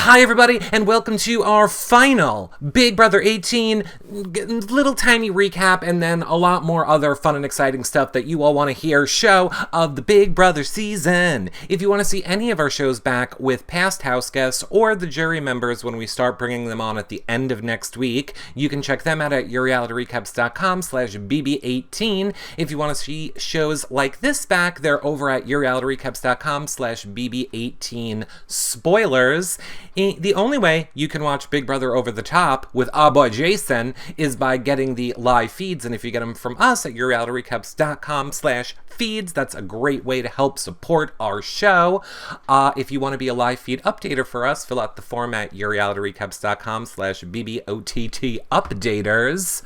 Hi everybody, and welcome to our final Big Brother 18 little tiny recap, and then a lot more other fun and exciting stuff that you all want to hear show of the Big Brother season. If you want to see any of our shows back with past house guests or the jury members when we start bringing them on at the end of next week, you can check them out at yourrealityrecaps.com/bb18. If you want to see shows like this back, they're over at yourrealityrecaps.com/bb18 spoilers. The only way you can watch Big Brother Over the Top with our boy Jason is by getting the live feeds, and if you get them from us at yourrealityrecaps.com/feeds, that's a great way to help support our show. If you want to be a live feed updater for us, fill out the form at yourrealityrecaps.com/bbott updaters.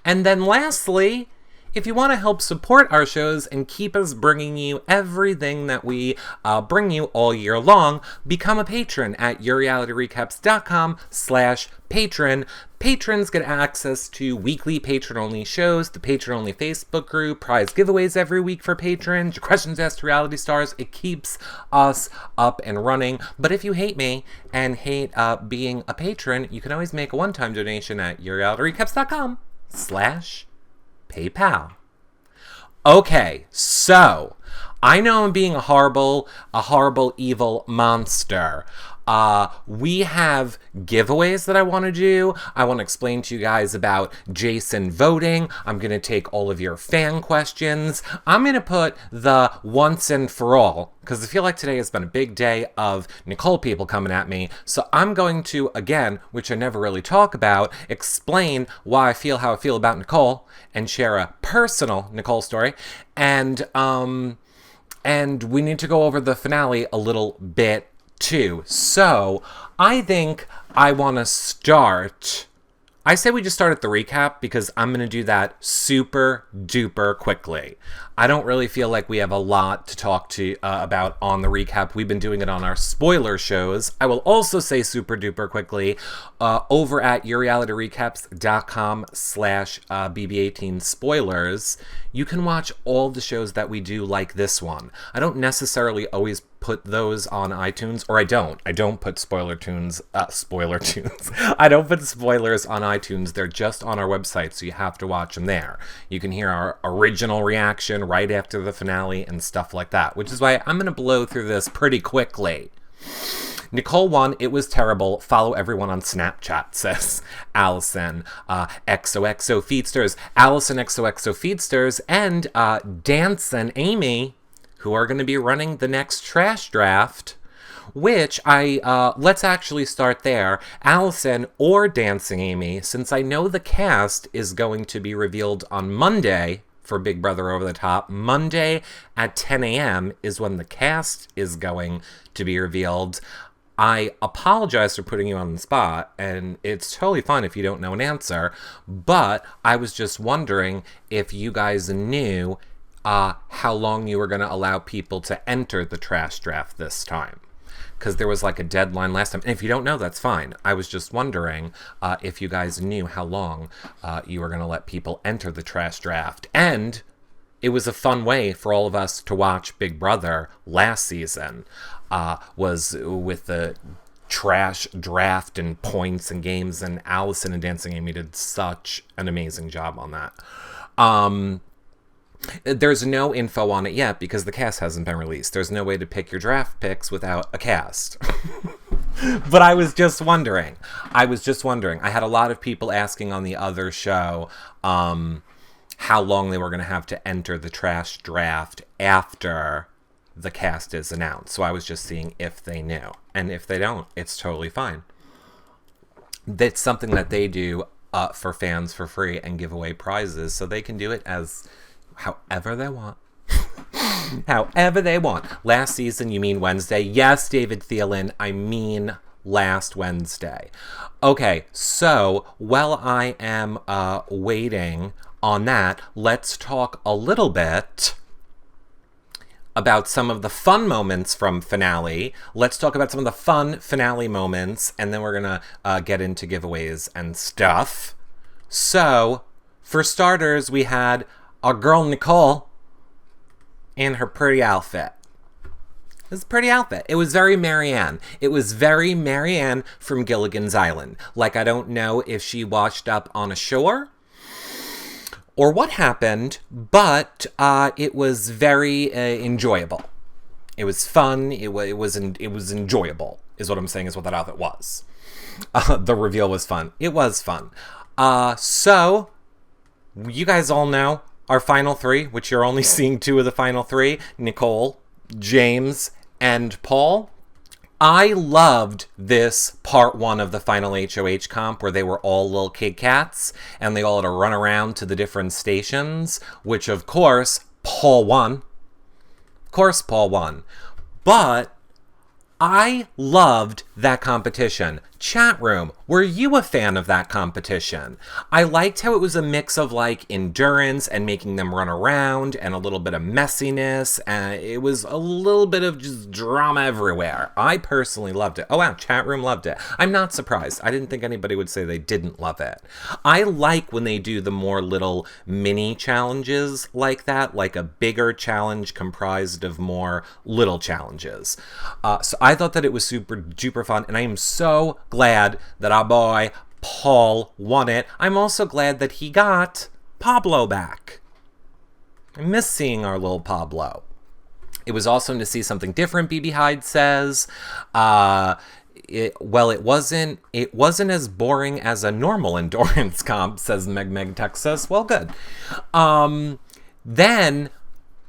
And then lastly, if you want to help support our shows and keep us bringing you everything that we bring you all year long, become a patron at yourrealityrecaps.com/patron. Patrons get access to weekly patron-only shows, the patron-only Facebook group, prize giveaways every week for patrons, questions asked to reality stars. It keeps us up and running. But if you hate me and hate being a patron, you can always make a one-time donation at yourrealityrecaps.com/PayPal. Okay, so I know I'm being a horrible, evil monster. We have giveaways that I want to do. I want to explain to you guys about Jason voting. I'm going to take all of your fan questions. I'm going to put the once and for all, because I feel like today has been a big day of Nicole people coming at me. So I'm going to, again, which I never really talk about, explain why I feel how I feel about Nicole and share a personal Nicole story. And we need to go over the finale a little bit too. So I think I want to start. I say we just start at the recap because I'm going to do that super duper quickly. I don't really feel like we have a lot to talk to about on the recap. We've been doing it on our spoiler shows. I will also say super duper quickly over at yourrealityrecaps.com/bb18 spoilers. You can watch all the shows that we do like this one. I don't necessarily always put those on iTunes, or I don't put spoiler tunes. I don't put spoilers on iTunes. They're just on our website, so you have to watch them there. You can hear our original reaction right after the finale and stuff like that, which is why I'm going to blow through this pretty quickly. Nicole won. It was terrible. Follow everyone on Snapchat, says Allison. XOXO Feedsters. Allison XOXO Feedsters and Dancin' Amy, who are going to be running the next trash draft, which let's actually start there. Allison or Dancing Amy, since I know the cast is going to be revealed on Monday for Big Brother Over the Top. Monday at 10 a.m. is when the cast is going to be revealed. I apologize for putting you on the spot, and it's totally fine if you don't know an answer, but I was just wondering if you guys knew how long you were going to allow people to enter the trash draft this time. Because there was like a deadline last time. And if you don't know, that's fine. I was just wondering if you guys knew how long you were going to let people enter the trash draft. And it was a fun way for all of us to watch Big Brother last season, was with the trash draft and points and games. And Allison and Dancing Amy did such an amazing job on that. There's no info on it yet because the cast hasn't been released. There's no way to pick your draft picks without a cast. But I was just wondering. I had a lot of people asking on the other show how long they were going to have to enter the trash draft after the cast is announced. So I was just seeing if they knew. And if they don't, it's totally fine. That's something that they do for fans for free and give away prizes. So they can do it as however they want. However they want. Last season, you mean Wednesday? Yes, David Thielen, I mean last Wednesday. Okay, so while I am waiting on that, let's talk a little bit about some of the fun moments from finale. Let's talk about some of the fun finale moments, and then we're going to get into giveaways and stuff. So, for starters, we had our girl Nicole in her pretty outfit. It was a pretty outfit. It was very Marianne. It was very Marianne from Gilligan's Island. Like, I don't know if she washed up on a shore or what happened, but it was very enjoyable. It was fun. It was enjoyable, is what I'm saying, is what that outfit was. The reveal was fun. It was fun. So, you guys all know our final three, which you're only seeing two of the final three, Nicole, James, and Paul. I loved this part one of the final HOH comp where they were all little Kit Kats and they all had to run around to the different stations, which of course Paul won. Of course Paul won. But I loved that competition. Chat room, were you a fan of that competition? I liked how it was a mix of like endurance and making them run around and a little bit of messiness, and it was a little bit of just drama everywhere. I personally loved it. Oh wow, chat room loved it. I'm not surprised. I didn't think anybody would say they didn't love it. I like when they do the more little mini challenges like that, like a bigger challenge comprised of more little challenges. So I thought that it was super duper fun, and I am so glad that our boy Paul won it. I'm also glad that he got Pablo back. I miss seeing our little Pablo. It was awesome to see something different, BB Hyde says. It wasn't as boring as a normal endurance comp, says Meg Texas. Well, good. Then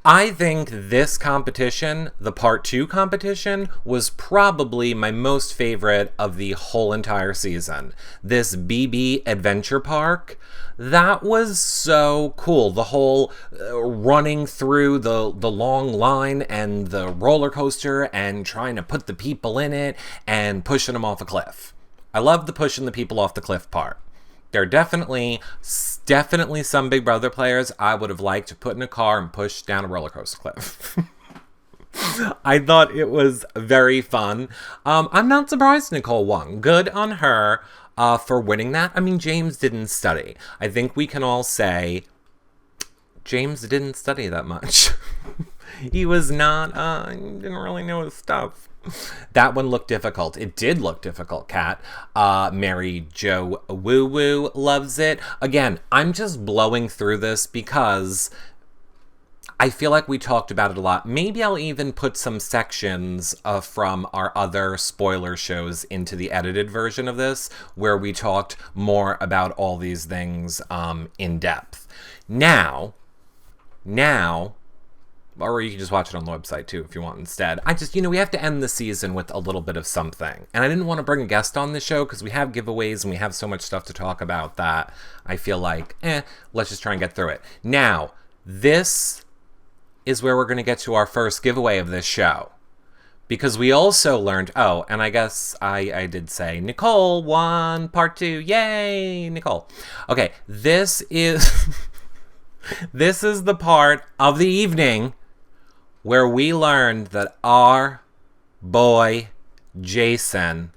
I think this competition, the part 2 competition, was probably my most favorite of the whole entire season. This BB Adventure Park, that was so cool. The whole running through the long line and the roller coaster and trying to put the people in it and pushing them off a cliff. I love the pushing the people off the cliff part. There are definitely some Big Brother players I would have liked to put in a car and push down a roller coaster cliff. I thought it was very fun. I'm not surprised Nicole won. Good on her for winning that. I mean, James didn't study. I think we can all say James didn't study that much. He was not, he didn't really know his stuff. That one looked difficult. It did look difficult, Kat. Mary Jo Woo Woo loves it. Again, I'm just blowing through this because I feel like we talked about it a lot. Maybe I'll even put some sections from our other spoiler shows into the edited version of this, where we talked more about all these things in depth. Now, or you can just watch it on the website too if you want instead. We have to end the season with a little bit of something. And I didn't want to bring a guest on the show because we have giveaways and we have so much stuff to talk about that I feel like, let's just try and get through it. Now, this is where we're going to get to our first giveaway of this show. Because we also learned, and I guess I did say, Nicole won part 2. Yay, Nicole. Okay, this is this is the part of the evening where we learned that our boy Jason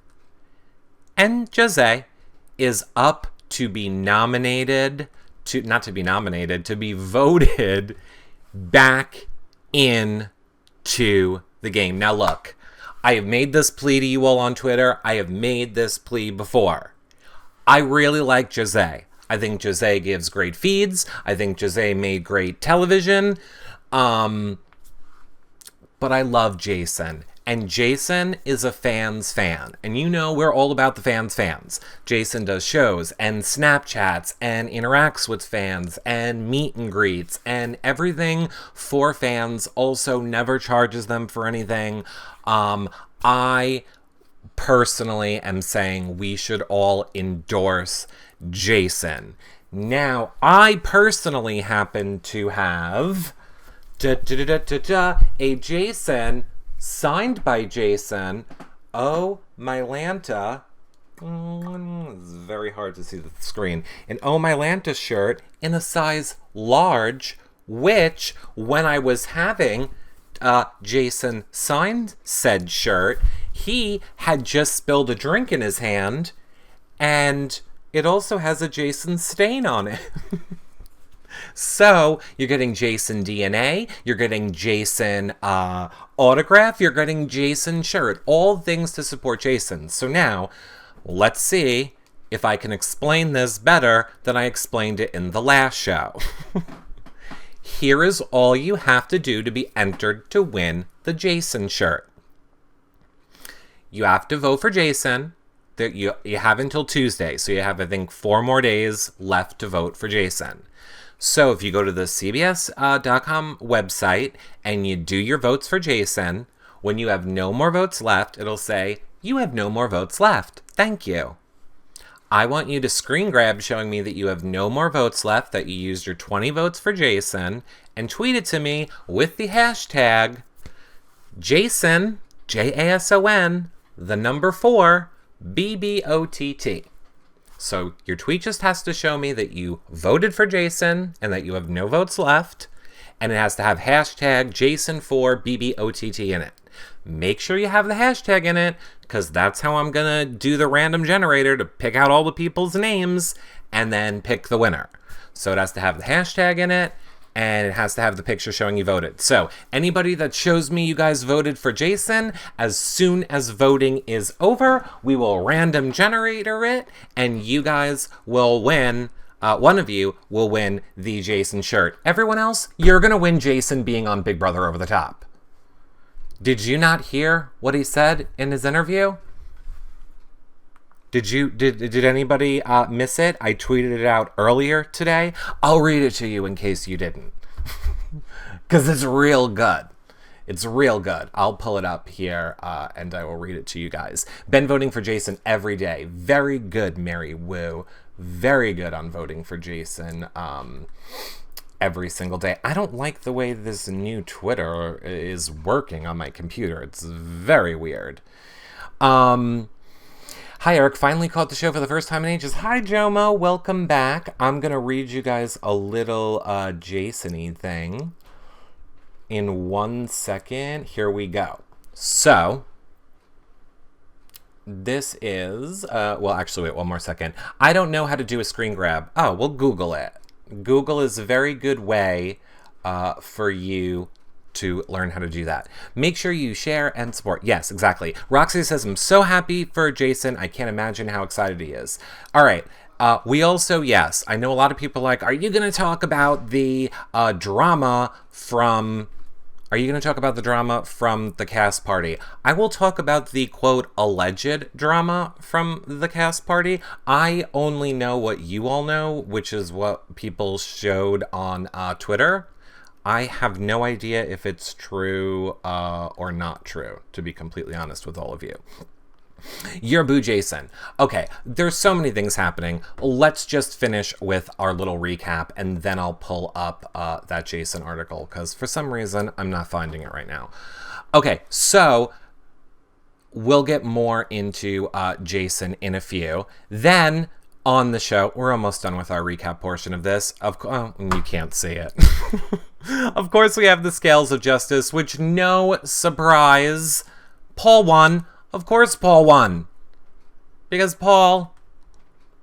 and Jose is up to be nominated, to be voted back into the game. Now look, I have made this plea to you all on Twitter. I have made this plea before. I really like Jose. I think Jose gives great feeds. I think Jose made great television. But I love Jason. And Jason is a fan's fan. And you know we're all about the fans. Jason does shows and Snapchats and interacts with fans and meet and greets and everything for fans. Also never charges them for anything. I personally am saying we should all endorse Jason. Now, I personally happen to have a Jason signed by Jason. Oh, Mylanta. It's very hard to see the screen. An Oh Mylanta shirt in a size large, which when I was having Jason signed said shirt, he had just spilled a drink in his hand, and it also has a Jason stain on it. So you're getting Jason DNA, you're getting Jason autograph, you're getting Jason shirt, all things to support Jason. So now, let's see if I can explain this better than I explained it in the last show. Here is all you have to do to be entered to win the Jason shirt. You have to vote for Jason. You have until Tuesday, so you have, I think, 4 more days left to vote for Jason. So if you go to the CBS.com website and you do your votes for Jason, when you have no more votes left, it'll say, you have no more votes left. Thank you. I want you to screen grab showing me that you have no more votes left, that you used your 20 votes for Jason, and tweet it to me with the hashtag Jason, Jason, the number 4, BBOTT. So your tweet just has to show me that you voted for Jason and that you have no votes left, and it has to have hashtag Jason4BBOTT in it. Make sure you have the hashtag in it, because that's how I'm going to do the random generator to pick out all the people's names and then pick the winner. So it has to have the hashtag in it, and it has to have the picture showing you voted. So anybody that shows me you guys voted for Jason, as soon as voting is over, we will random generator it, and you guys will win. One of you will win the Jason shirt. Everyone else, you're going to win Jason being on Big Brother Over the Top. Did you not hear what he said in his interview? Did anybody miss it? I tweeted it out earlier today. I'll read it to you in case you didn't. Because it's real good. It's real good. I'll pull it up here and I will read it to you guys. Been voting for Jason every day. Very good, Mary Wu. Very good on voting for Jason every single day. I don't like the way this new Twitter is working on my computer. It's very weird. Hi, Eric. Finally caught the show for the first time in ages. Hi, Jomo. Welcome back. I'm going to read you guys a little Jason-y thing in 1 second. Here we go. So, this is... well, actually, wait 1 more second. I don't know how to do a screen grab. Oh, we'll Google it. Google is a very good way for you to learn how to do that. Make sure you share and support. Yes, exactly. Roxy says, I'm so happy for Jason. I can't imagine how excited he is. All right. We also, yes, I know a lot of people are like, are you going to talk about the drama from... Are you going to talk about the drama from the cast party? I will talk about the, quote, alleged drama from the cast party. I only know what you all know, which is what people showed on Twitter. I have no idea if it's true or not true, to be completely honest with all of you. You're Boo Jason. Okay, there's so many things happening. Let's just finish with our little recap, and then I'll pull up that Jason article, because for some reason, I'm not finding it right now. Okay, so we'll get more into Jason in a few. Then, on the show, we're almost done with our recap portion of this. Oh, you can't see it. Of course, we have the Scales of Justice, which, no surprise, Paul won. Of course Paul won, because Paul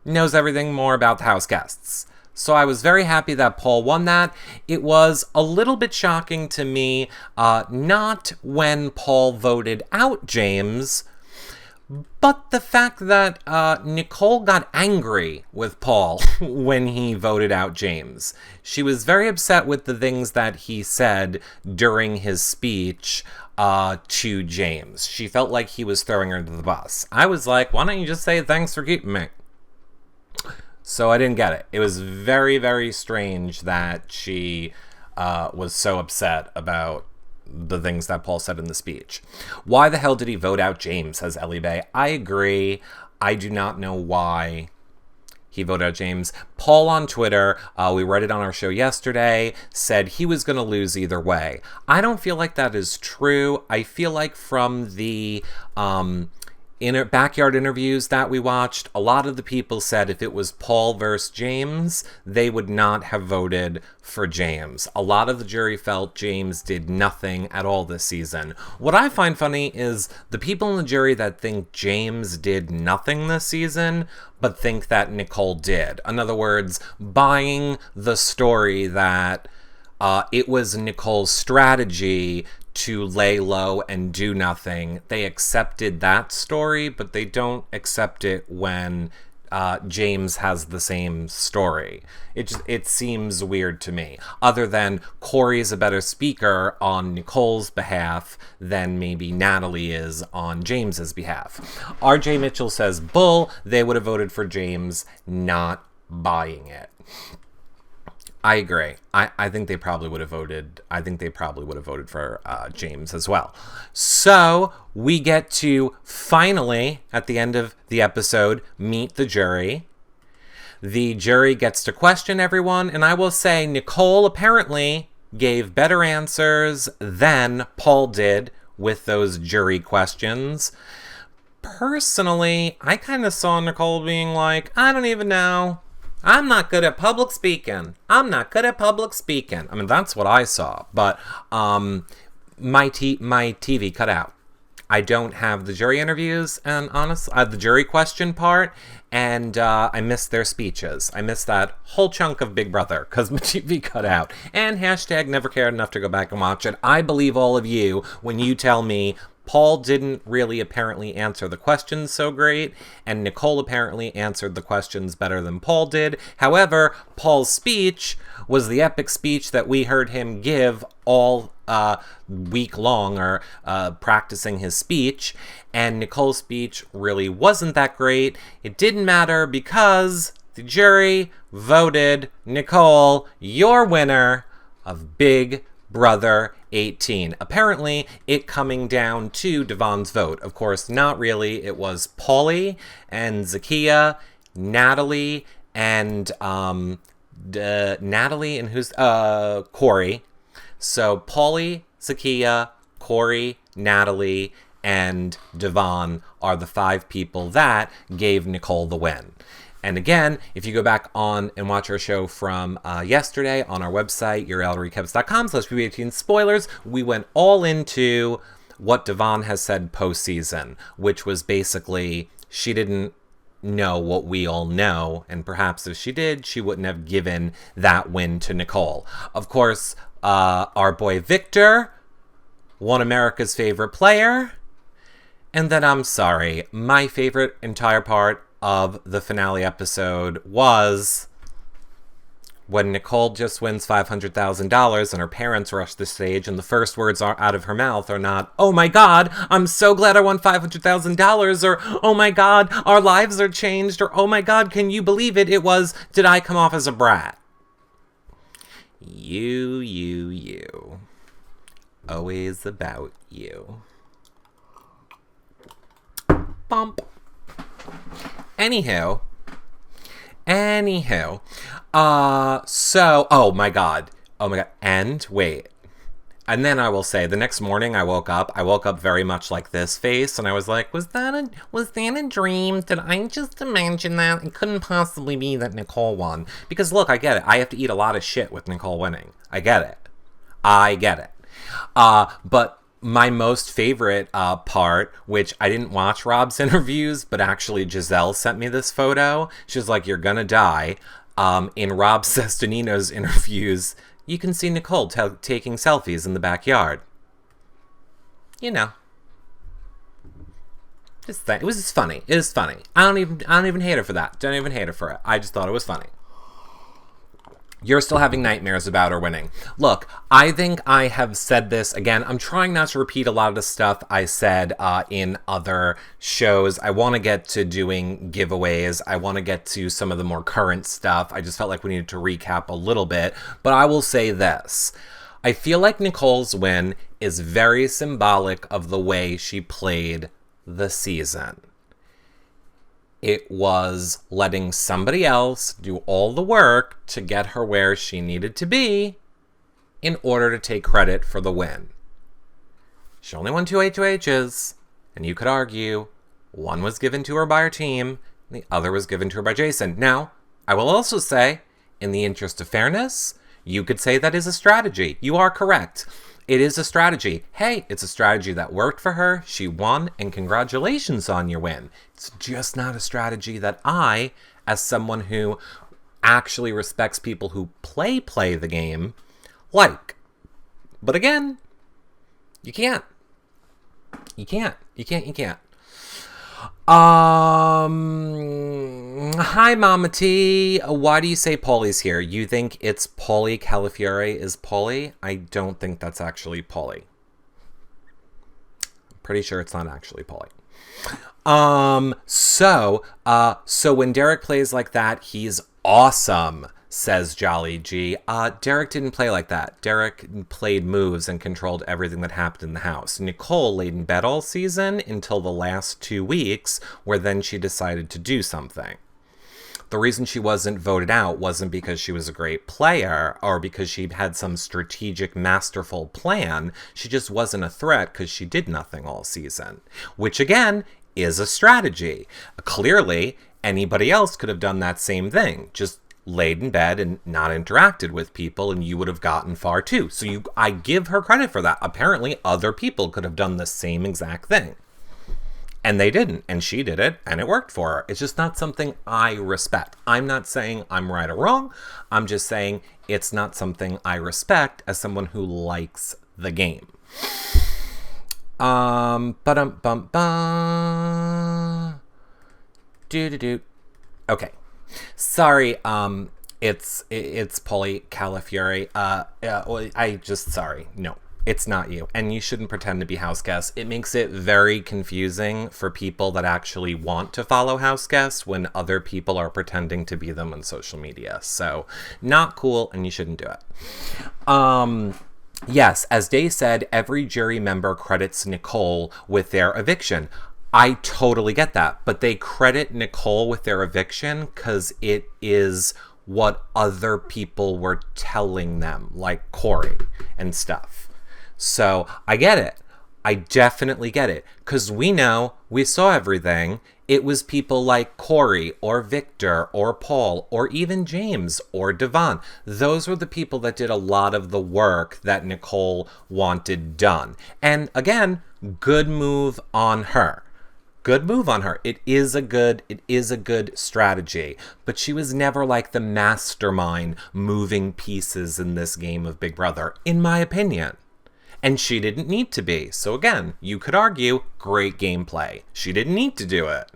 knows everything more about the house guests. So I was very happy that Paul won that. It was a little bit shocking to me, not when Paul voted out James, but the fact that Nicole got angry with Paul when he voted out James. She was very upset with the things that he said during his speech to James. She felt like he was throwing her under the bus. I was like, why don't you just say thanks for keeping me? So I didn't get it. It was very, very strange that she was so upset about the things that Paul said in the speech. Why the hell did he vote out James, says Ellie Bay. I agree. I do not know why he voted out James. Paul on Twitter, we read it on our show yesterday, said he was going to lose either way. I don't feel like that is true. I feel like from the backyard interviews that we watched, a lot of the people said if it was Paul versus James, they would not have voted for James. A lot of the jury felt James did nothing at all this season. What I find funny is the people in the jury that think James did nothing this season, but think that Nicole did. In other words, buying the story that it was Nicole's strategy to lay low and do nothing. They accepted that story, but they don't accept it when James has the same story. It seems weird to me. Other than Corey's a better speaker on Nicole's behalf than maybe Natalie is on James's behalf. RJ Mitchell says, bull, they would have voted for James, not buying it. I agree. I think they probably would have voted. I think they probably would have voted for James as well. So we get to finally, at the end of the episode, meet the jury. The jury gets to question everyone, and I will say Nicole apparently gave better answers than Paul did with those jury questions. Personally, I kind of saw Nicole being like, I don't even know. I'm not good at public speaking. I mean, that's what I saw. But my TV cut out. I don't have the jury interviews and honestly, the jury question part, and I missed their speeches. I missed that whole chunk of Big Brother because my TV cut out. And hashtag never cared enough to go back and watch it. I believe all of you when you tell me Paul didn't really apparently answer the questions so great, and Nicole apparently answered the questions better than Paul did. However, Paul's speech was the epic speech that we heard him give all week long, or practicing his speech, and Nicole's speech really wasn't that great. It didn't matter because the jury voted Nicole your winner of Big Brother 18. Apparently, it coming down to Devon's vote. Of course, not really. It was Paulie and Zakia, Natalie, and Corey. So Paulie, Zakia, Corey, Natalie, and Devon are the 5 people that gave Nicole the win. And again, if you go back on and watch our show from yesterday on our website, yourrealityrecaps.com/BB18 spoilers, we went all into what Devon has said postseason, which was basically she didn't know what we all know, and perhaps if she did, she wouldn't have given that win to Nicole. Of course, our boy Victor won America's favorite player, and then I'm sorry, my favorite entire part of the finale episode was when Nicole just wins $500,000 and her parents rush the stage and the first words out of her mouth are not, oh my god, I'm so glad I won $500,000, or oh my god, our lives are changed, or oh my god, can you believe it? It was, did I come off as a brat? You. Always about you. Bump. Anywho, so, oh my god, and wait, and then I will say, the next morning I woke up very much like this face, and I was like, was that a dream? Did I just imagine that? It couldn't possibly be that Nicole won, because look, I get it, I have to eat a lot of shit with Nicole winning, I get it, but my most favorite part, which I didn't watch Rob's interviews, but actually Giselle sent me this photo. She's like, you're gonna die. In Rob Sestonino's interviews, you can see Nicole taking selfies in the backyard. You know. It was just funny. It is funny. I don't even hate her for that. Don't even hate her for it. I just thought it was funny. You're still having nightmares about her winning. Look, I think I have said this again. I'm trying not to repeat a lot of the stuff I said in other shows. I want to get to doing giveaways. I want to get to some of the more current stuff. I just felt like we needed to recap a little bit. But I will say this. I feel like Nicole's win is very symbolic of the way she played the season. It was letting somebody else do all the work to get her where she needed to be in order to take credit for the win. She only won 2 HOHs, and you could argue One was given to her by her team, and the other was given to her by Jason. Now, I will also say, in the interest of fairness, you could say that is a strategy. You are correct. It is a strategy. Hey, it's a strategy that worked for her. She won, and congratulations on your win. It's just not a strategy that I, as someone who actually respects people who play the game, like. But again, you can't. You can't. Hi, Mama T. Why do you say Paulie's here? You think it's Paulie Calafiore is Paulie? I don't think that's actually Paulie. I'm pretty sure it's not actually Paulie. So when Derek plays like that, he's awesome, says Jolly G. Derek didn't play like that. Derek played moves and controlled everything that happened in the house. Nicole laid in bed all season until the last 2 weeks, where then she decided to do something. The reason she wasn't voted out wasn't because she was a great player or because she had some strategic, masterful plan. She just wasn't a threat because she did nothing all season, which again is a strategy. Clearly, anybody else could have done that same thing. Just laid in bed and not interacted with people, and you would have gotten far too. So I give her credit for that. Apparently, other people could have done the same exact thing. And they didn't, and she did it, and it worked for her. It's just not something I respect. I'm not saying I'm right or wrong. I'm just saying it's not something I respect as someone who likes the game. Okay. Sorry, it's Paulie Calafiore. Sorry. No, it's not you. And you shouldn't pretend to be house guests. It makes it very confusing for people that actually want to follow house guests when other people are pretending to be them on social media. So, not cool, and you shouldn't do it. Yes, as Day said, every jury member credits Nicole with their eviction. I totally get that, but they credit Nicole with their eviction because it is what other people were telling them, like Corey and stuff. So I get it. I definitely get it, because we saw everything. It was people like Corey or Victor or Paul or even James or Devon. Those were the people that did a lot of the work that Nicole wanted done. And again, good move on her. Good move on her. It is a good strategy, but she was never like the mastermind moving pieces in this game of Big Brother, in my opinion. And she didn't need to be. So again, you could argue, great gameplay. She didn't need to do it.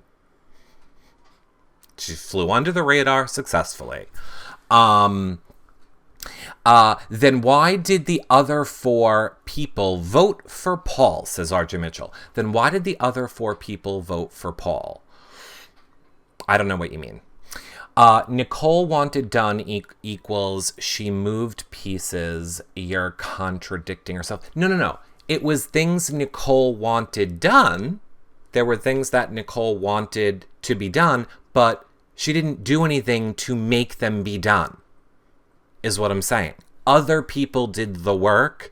She flew under the radar successfully. Then why did the other 4 people vote for Paul, says RJ Mitchell. Then why did the other 4 people vote for Paul? I don't know what you mean. Nicole wanted done equals she moved pieces. You're contradicting herself. No. It was things Nicole wanted done. There were things that Nicole wanted to be done, but she didn't do anything to make them be done, is what I'm saying. Other people did the work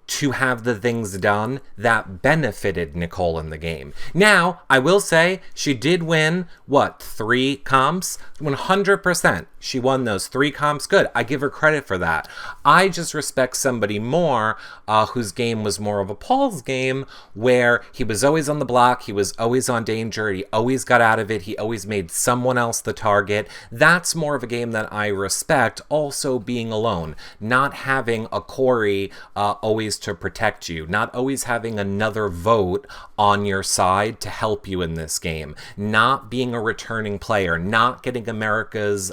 to have the things done that benefited Nicole in the game. Now, I will say she did win, 3 comps? 100%. She won those 3 comps. Good. I give her credit for that. I just respect somebody more whose game was more of a Paul's game, where he was always on the block, he was always on danger, he always got out of it, he always made someone else the target. That's more of a game that I respect. Also being alone, not having a Corey always to protect you, not always having another vote on your side to help you in this game, not being a returning player, not getting America's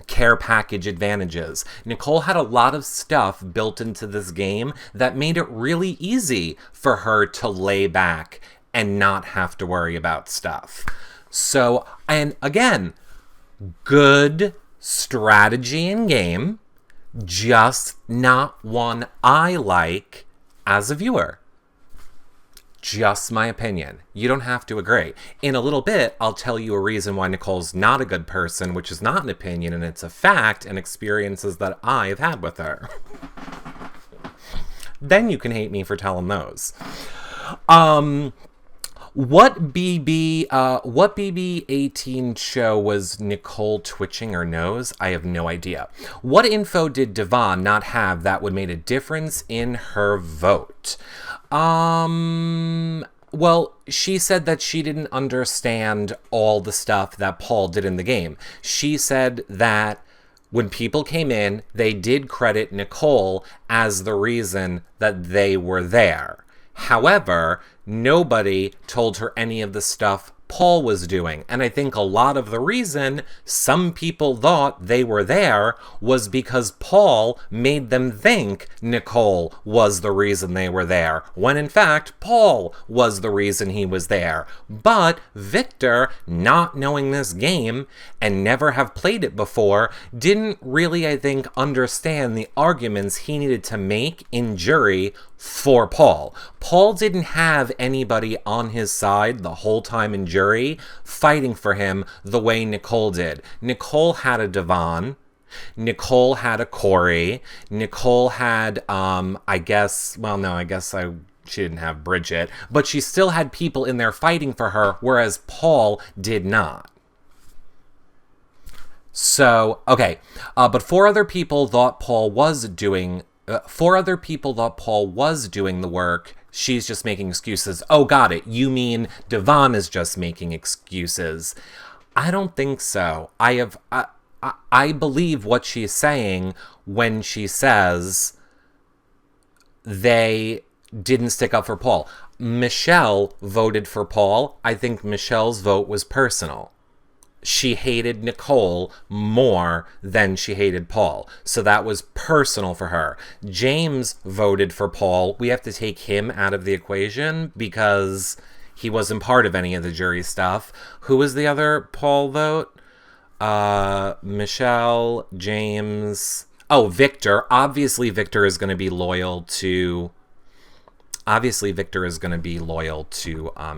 care package advantages. Nicole had a lot of stuff built into this game that made it really easy for her to lay back and not have to worry about stuff. So, and again, good strategy in game, just not one I like as a viewer. Just my opinion. You don't have to agree. In a little bit, I'll tell you a reason why Nicole's not a good person, which is not an opinion, and it's a fact and experiences that I've had with her. Then you can hate me for telling those. What BB18 show was Nicole twitching her nose? I have no idea. What info did Devon not have that would make a difference in her vote? Well, she said that she didn't understand all the stuff that Paul did in the game. She said that when people came in, they did credit Nicole as the reason that they were there. However, nobody told her any of the stuff Paul was doing. And I think a lot of the reason some people thought they were there was because Paul made them think Nicole was the reason they were there, when in fact Paul was the reason he was there. But Victor, not knowing this game and never have played it before, didn't really, I think, understand the arguments he needed to make in jury for Paul. Paul didn't have anybody on his side the whole time in jury fighting for him the way Nicole did. Nicole had a Devon. Nicole had a Corey. Nicole had, she didn't have Bridget, but she still had people in there fighting for her, whereas Paul did not. So, okay, but four other people thought Paul was doing the work. She's just making excuses. Oh, got it. You mean Devon is just making excuses? I don't think so. I believe what she's saying when she says they didn't stick up for Paul. Michelle voted for Paul. I think Michelle's vote was personal. She hated Nicole more than she hated Paul. So that was personal for her. James voted for Paul. We have to take him out of the equation because he wasn't part of any of the jury stuff. Who was the other Paul vote? Michelle, James. Oh, Victor. Obviously, Victor is going to be loyal to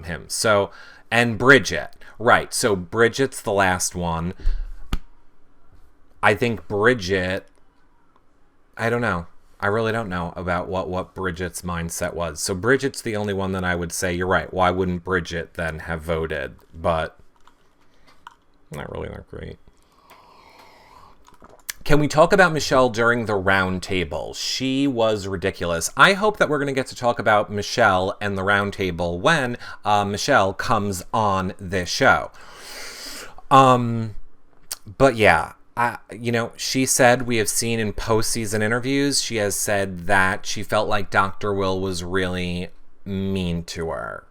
him. So, and Bridget. Right, so Bridget's the last one. I think Bridget, I don't know. I really don't know about what Bridget's mindset was. So Bridget's the only one that I would say, you're right, why wouldn't Bridget then have voted? But not really that great. Can we talk about Michelle during the round table? She was ridiculous. I hope that we're going to get to talk about Michelle and the round table when Michelle comes on this show. But yeah, she said, we have seen in postseason interviews, she has said that she felt like Dr. Will was really mean to her.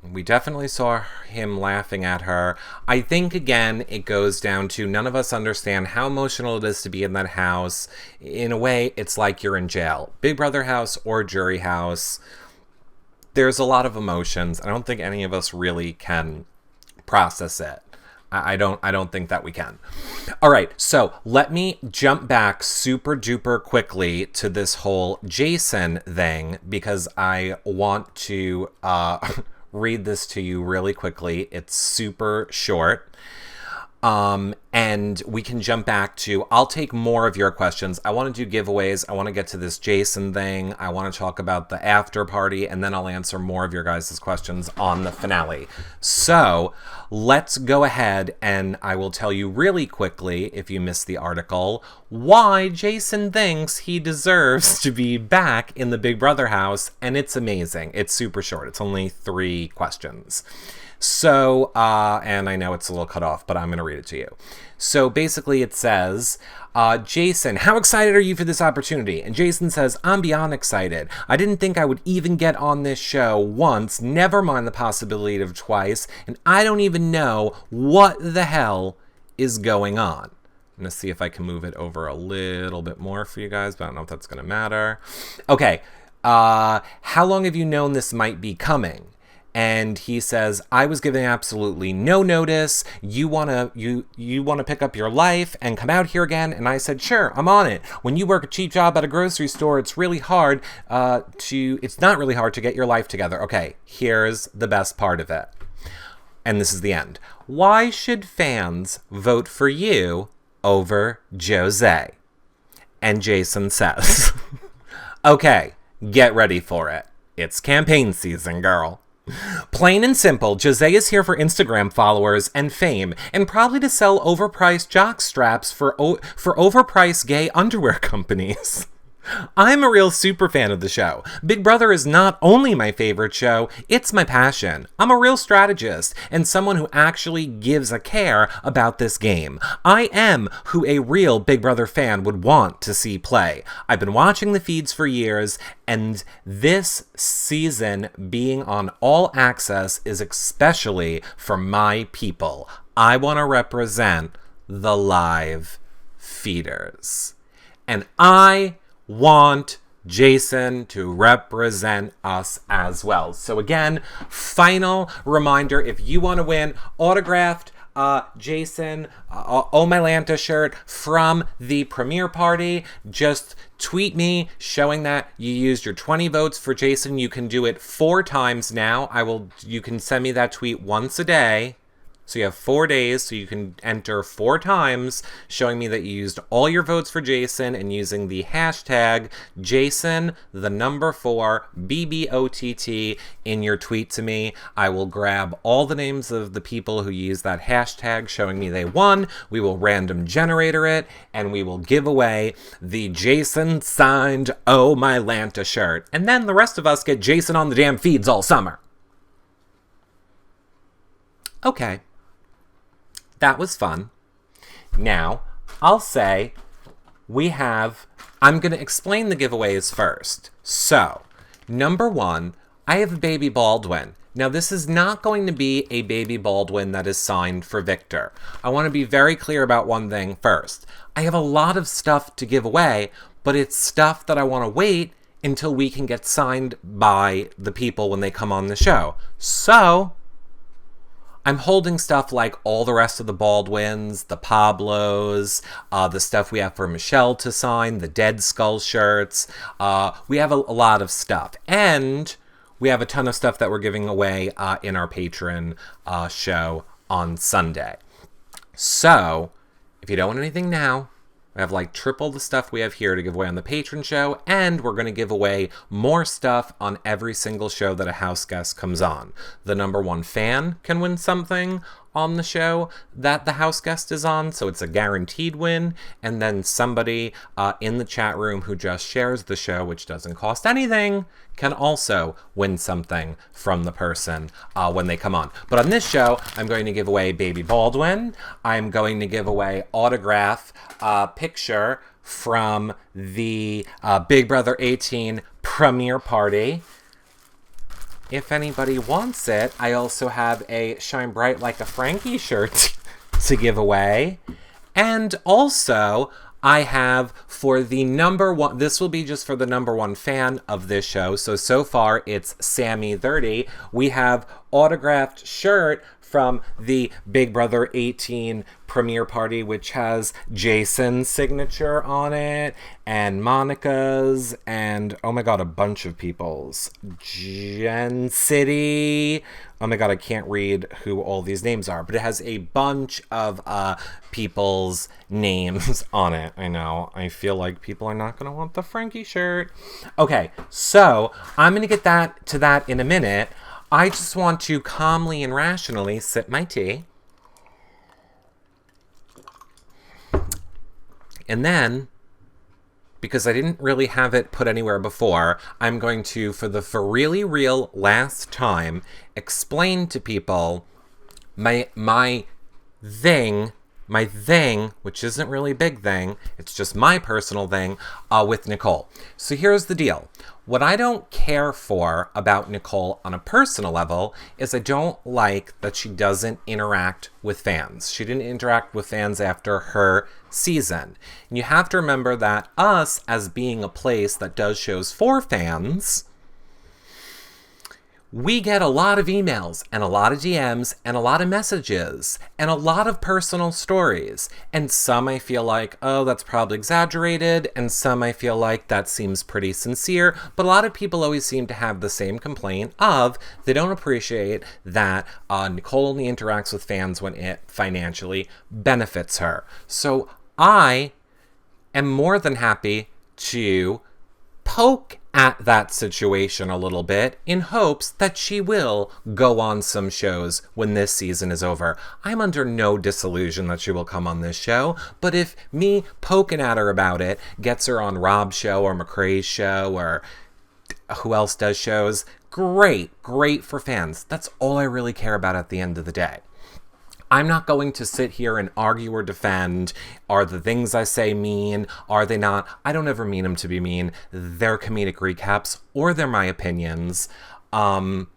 We definitely saw him laughing at her. I think, again, it goes down to none of us understand how emotional it is to be in that house. In a way, it's like you're in jail. Big Brother house or jury house. There's a lot of emotions. I don't think any of us really can process it. I don't think that we can. All right, so let me jump back super duper quickly to this whole Jason thing because I want to read this to you really quickly. It's super short. And we can jump back to, I'll take more of your questions. I want to do giveaways. I want to get to this Jason thing. I want to talk about the after party, and then I'll answer more of your guys' questions on the finale. So let's go ahead and I will tell you really quickly, if you missed the article, why Jason thinks he deserves to be back in the Big Brother house. And it's amazing. It's super short. It's only 3 questions. So, and I know it's a little cut off, but I'm going to read it to you. So basically it says, Jason, how excited are you for this opportunity? And Jason says, I'm beyond excited. I didn't think I would even get on this show once, never mind the possibility of twice, and I don't even know what the hell is going on. I'm going to see if I can move it over a little bit more for you guys, but I don't know if that's going to matter. Okay, how long have you known this might be coming? And he says, I was given absolutely no notice. You wanna pick up your life and come out here again? And I said, sure, I'm on it. When you work a cheap job at a grocery store, it's not really hard to get your life together. Okay, here's the best part of it. And this is the end. Why should fans vote for you over Jose? And Jason says, okay, get ready for it. It's campaign season, girl. Plain and simple, Jose is here for Instagram followers and fame, and probably to sell overpriced jock straps for overpriced gay underwear companies. I'm a real super fan of the show. Big Brother is not only my favorite show, it's my passion. I'm a real strategist and someone who actually gives a care about this game. I am who a real Big Brother fan would want to see play. I've been watching the feeds for years, and this season being on All Access is especially for my people. I want to represent the live feeders. And I want Jason to represent us as well. So again, final reminder, if you want to win autographed Jason Oh My Lanta shirt from the premiere party, just tweet me showing that you used your 20 votes for Jason. You can do it 4 times now. You can send me that tweet once a day. So you have 4 days, so you can enter 4 times, showing me that you used all your votes for Jason and using the hashtag Jason4 BBOTT in your tweet to me. I will grab all the names of the people who use that hashtag showing me they won. We will random generator it, and we will give away the Jason signed Oh My Lanta shirt. And then the rest of us get Jason on the damn feeds all summer. Okay. That was fun. Now, I'll say I'm going to explain the giveaways first. So, number 1, I have a baby Baldwin. Now, this is not going to be a baby Baldwin that is signed for Victor. I want to be very clear about one thing first. I have a lot of stuff to give away, but it's stuff that I want to wait until we can get signed by the people when they come on the show. So, I'm holding stuff like all the rest of the Baldwins, the Pablos, the stuff we have for Michelle to sign, the Dead Skull shirts. We have a lot of stuff. And we have a ton of stuff that we're giving away in our Patreon show on Sunday. So, if you don't want anything now, I have like triple the stuff we have here to give away on the Patreon show, and we're going to give away more stuff on every single show that a house guest comes on. The number 1 fan can win something on the show that the house guest is on, so it's a guaranteed win. And then somebody in the chat room who just shares the show, which doesn't cost anything, can also win something from the person when they come on. But on this show, I'm going to give away Baby Baldwin. I'm going to give away autograph picture from the Big Brother 18 premiere party. If anybody wants it, I also have a Shine Bright Like a Frankie shirt to give away. And also, I have for the number 1, this will be just for the number 1 fan of this show. So far it's Sammy30. We have autographed shirt from the Big Brother 18 premiere party, which has Jason's signature on it, and Monica's, and oh my god, a bunch of people's. Gen City. Oh my god, I can't read who all these names are, but it has a bunch of people's names on it. I know. I feel like people are not going to want the Frankie shirt. Okay, so I'm going to get to that in a minute. I just want to calmly and rationally sip my tea. And then, because I didn't really have it put anywhere before, I'm going to, for the for really real last time, explain to people my thing, which isn't really a big thing, it's just my personal thing, with Nicole. So here's the deal. What I don't care for about Nicole on a personal level is I don't like that she doesn't interact with fans. She didn't interact with fans after her season. And you have to remember that us, as being a place that does shows for fans, we get a lot of emails and a lot of DMs and a lot of messages and a lot of personal stories. And some I feel like, oh, that's probably exaggerated. And some I feel like that seems pretty sincere. But a lot of people always seem to have the same complaint of they don't appreciate that Nicole only interacts with fans when it financially benefits her. So I am more than happy to poke at that situation a little bit in hopes that she will go on some shows when this season is over. I'm under no disillusion that she will come on this show, but if me poking at her about it gets her on Rob's show or McCrae's show or who else does shows, great for fans. That's all I really care about at the end of the day. I'm not going to sit here and argue or defend. Are the things I say mean? Are they not? I don't ever mean them to be mean. They're comedic recaps or they're my opinions. And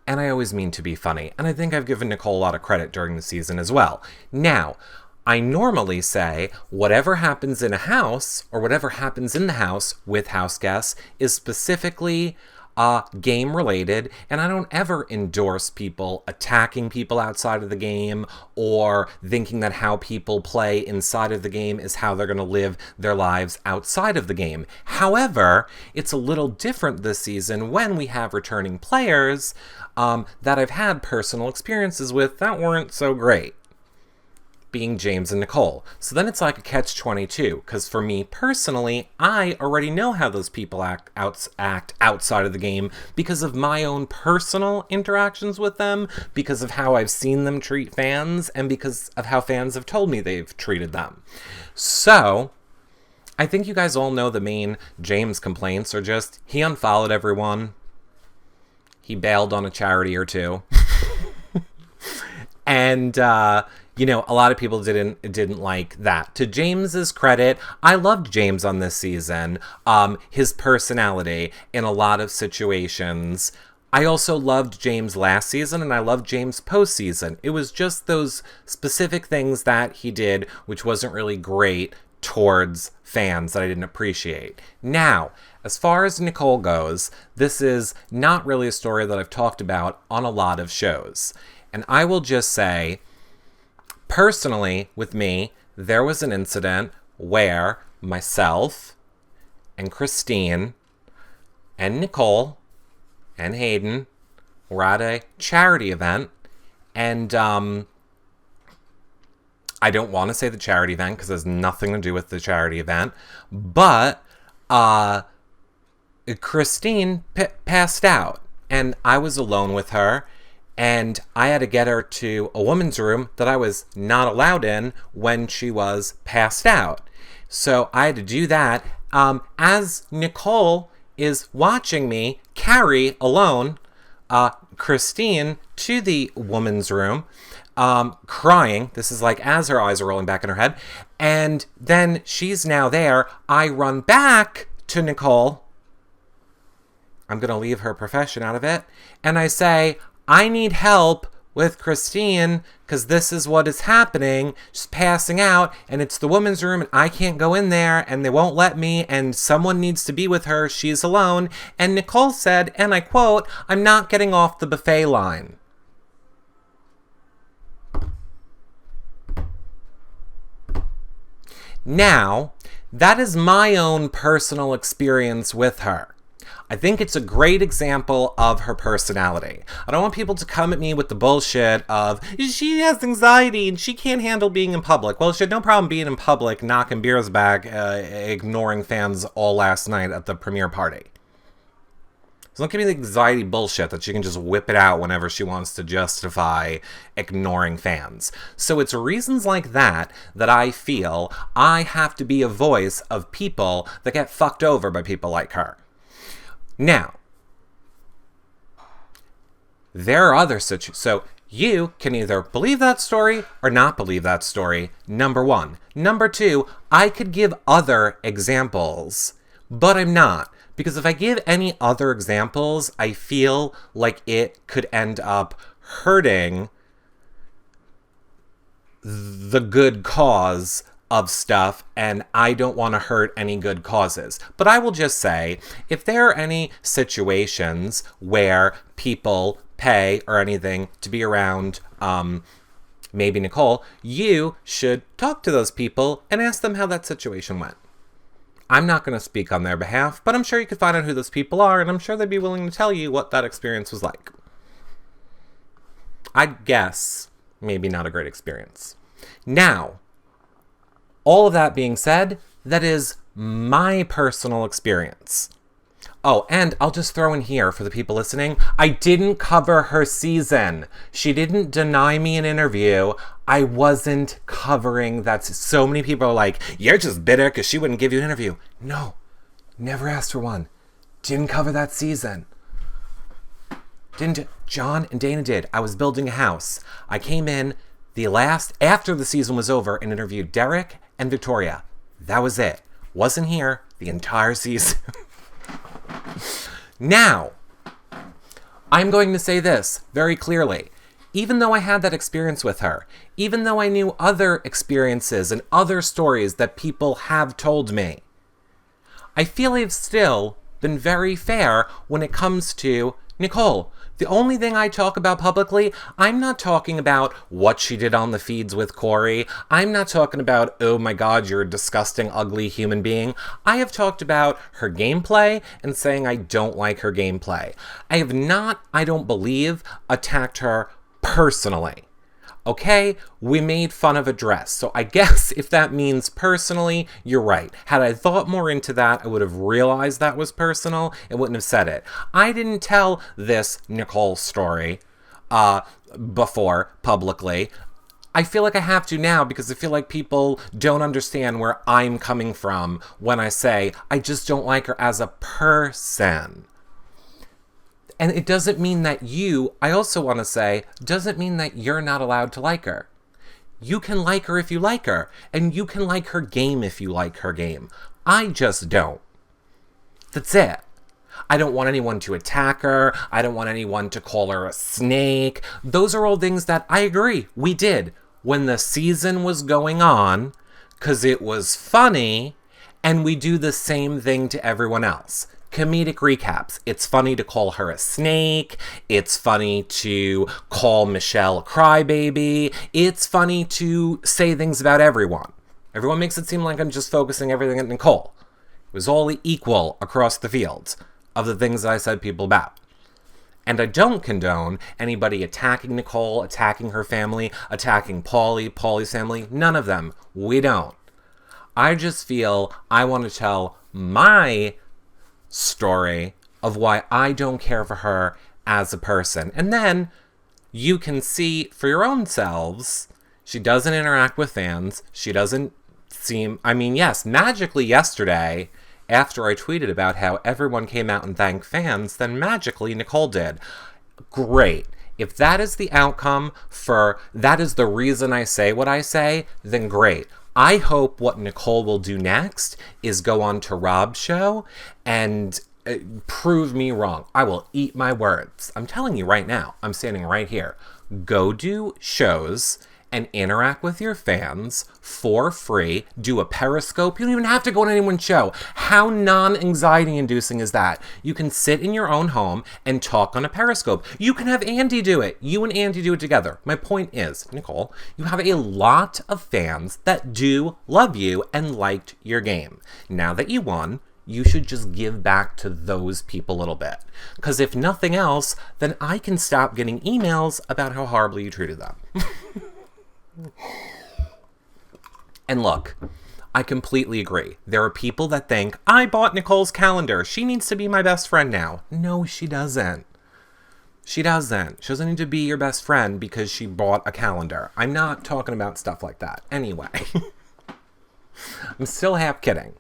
I always mean to be funny. And I think I've given Nicole a lot of credit during the season as well. Now, I normally say whatever happens in a house or whatever happens in the house with house guests is specifically game related, and I don't ever endorse people attacking people outside of the game or thinking that how people play inside of the game is how they're going to live their lives outside of the game. However, it's a little different this season when we have returning players that I've had personal experiences with that weren't so great, being James and Nicole. So then it's like a catch-22, because for me personally, I already know how those people act outside of the game because of my own personal interactions with them, because of how I've seen them treat fans, and because of how fans have told me they've treated them. So I think you guys all know the main James complaints are just, he unfollowed everyone, he bailed on a charity or two, and you know, a lot of people didn't like that. To James's credit, I loved James on this season. His personality in a lot of situations. I also loved James last season, and I loved James postseason. It was just those specific things that he did, which wasn't really great towards fans that I didn't appreciate. Now, as far as Nicole goes, this is not really a story that I've talked about on a lot of shows. And I will just say, personally, with me, there was an incident where myself and Christine and Nicole and Hayden were at a charity event, and I don't want to say the charity event because it has nothing to do with the charity event, but Christine passed out, and I was alone with her. And I had to get her to a woman's room that I was not allowed in when she was passed out. So I had to do that. As Nicole is watching me carry alone Christine to the woman's room, crying. This is like as her eyes are rolling back in her head. And then she's now there. I run back to Nicole. I'm going to leave her profession out of it. And I say, I need help with Christine because this is what is happening. She's passing out and it's the woman's room and I can't go in there and they won't let me and someone needs to be with her. She's alone. And Nicole said, and I quote, "I'm not getting off the buffet line." Now, that is my own personal experience with her. I think it's a great example of her personality. I don't want people to come at me with the bullshit of, she has anxiety and she can't handle being in public. Well, she had no problem being in public, knocking beers back, ignoring fans all last night at the premiere party. So don't give me the anxiety bullshit that she can just whip it out whenever she wants to justify ignoring fans. So it's reasons like that that I feel I have to be a voice of people that get fucked over by people like her. Now, there are other situations. So you can either believe that story or not believe that story, number one. Number two, I could give other examples, but I'm not. Because if I give any other examples, I feel like it could end up hurting the good cause of stuff, and I don't want to hurt any good causes. But I will just say, if there are any situations where people pay or anything to be around maybe Nicole, you should talk to those people and ask them how that situation went. I'm not going to speak on their behalf, but I'm sure you could find out who those people are, and I'm sure they'd be willing to tell you what that experience was like. I'd guess maybe not a great experience. Now, all of that being said, that is my personal experience. Oh, and I'll just throw in here for the people listening, I didn't cover her season. She didn't deny me an interview. I wasn't covering that. So many people are like, you're just bitter because she wouldn't give you an interview. No, never asked for one. Didn't cover that season. John and Dana did. I was building a house. I came in after the season was over and interviewed Derek and Victoria. That was it. Wasn't here the entire season. Now, I'm going to say this very clearly. Even though I had that experience with her, even though I knew other experiences and other stories that people have told me, I feel I've still been very fair when it comes to Nicole. The only thing I talk about publicly, I'm not talking about what she did on the feeds with Corey. I'm not talking about, oh my God, you're a disgusting, ugly human being. I have talked about her gameplay and saying I don't like her gameplay. I have not, I don't believe, attacked her personally. Okay, we made fun of a dress. So I guess if that means personally, you're right. Had I thought more into that, I would have realized that was personal and wouldn't have said it. I didn't tell this Nicole story before publicly. I feel like I have to now because I feel like people don't understand where I'm coming from when I say I just don't like her as a person. And it doesn't mean that I also want to say, doesn't mean that you're not allowed to like her. You can like her if you like her, and you can like her game if you like her game. I just don't. That's it. I don't want anyone to attack her. I don't want anyone to call her a snake. Those are all things that I agree we did when the season was going on, because it was funny, and we do the same thing to everyone else. Comedic recaps. It's funny to call her a snake. It's funny to call Michelle a crybaby. It's funny to say things about everyone. Everyone makes it seem like I'm just focusing everything at Nicole. It was all equal across the fields of the things that I said people about. And I don't condone anybody attacking Nicole, attacking her family, attacking Paulie's family. None of them. We don't. I just feel I want to tell my story of why I don't care for her as a person. And then you can see for your own selves, she doesn't interact with fans. She doesn't seem, yes, magically yesterday, after I tweeted about how everyone came out and thanked fans, then magically Nicole did. Great. If that is the outcome that is the reason I say what I say, then great. I hope what Nicole will do next is go on to Rob's show and prove me wrong. I will eat my words. I'm telling you right now. I'm standing right here. Go do shows and interact with your fans for free. Do a Periscope. You don't even have to go on anyone's show. How non-anxiety inducing is that? You can sit in your own home and talk on a Periscope. You can have Andy do it. You and Andy do it together. My point is, Nicole, you have a lot of fans that do love you and liked your game. Now that you won, you should just give back to those people a little bit. Because if nothing else, then I can stop getting emails about how horribly you treated them. And look, I completely agree. There are people that think, I bought Nicole's calendar. She needs to be my best friend now. No, she doesn't. She doesn't. She doesn't need to be your best friend because she bought a calendar. I'm not talking about stuff like that. Anyway, I'm still half kidding.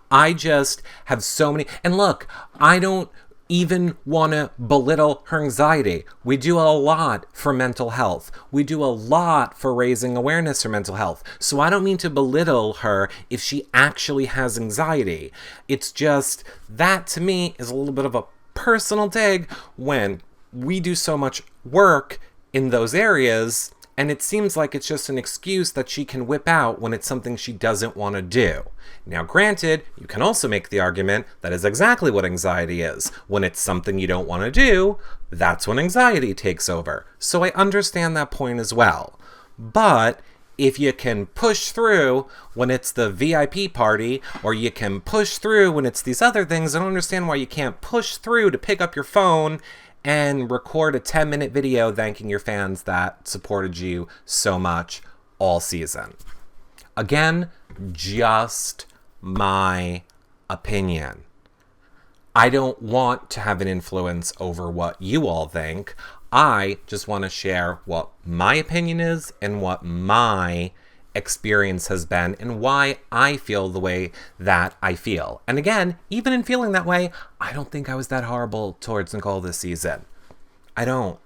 I just have so many. And look, I don't even want to belittle her anxiety. We do a lot for mental health. We do a lot for raising awareness for mental health. So I don't mean to belittle her if she actually has anxiety. It's just that to me is a little bit of a personal dig when we do so much work in those areas, and it seems like it's just an excuse that she can whip out when it's something she doesn't want to do. Now, granted, you can also make the argument that is exactly what anxiety is. When it's something you don't want to do, that's when anxiety takes over. So I understand that point as well. But if you can push through when it's the VIP party, or you can push through when it's these other things, I don't understand why you can't push through to pick up your phone and record a 10-minute video thanking your fans that supported you so much all season. Again, just my opinion. I don't want to have an influence over what you all think. I just want to share what my opinion is and what my experience has been and why I feel the way that I feel. And again, even in feeling that way, I don't think I was that horrible towards Nicole this season. I don't.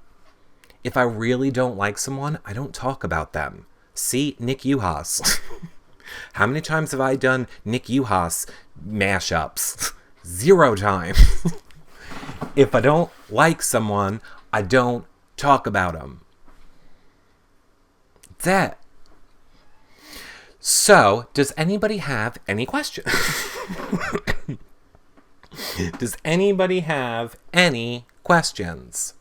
If I really don't like someone, I don't talk about them. See, Nick Uhas. How many times have I done Nick Uhas mashups? 0 times. If I don't like someone, I don't talk about them. That's it. So, does anybody have any questions? Does anybody have any questions?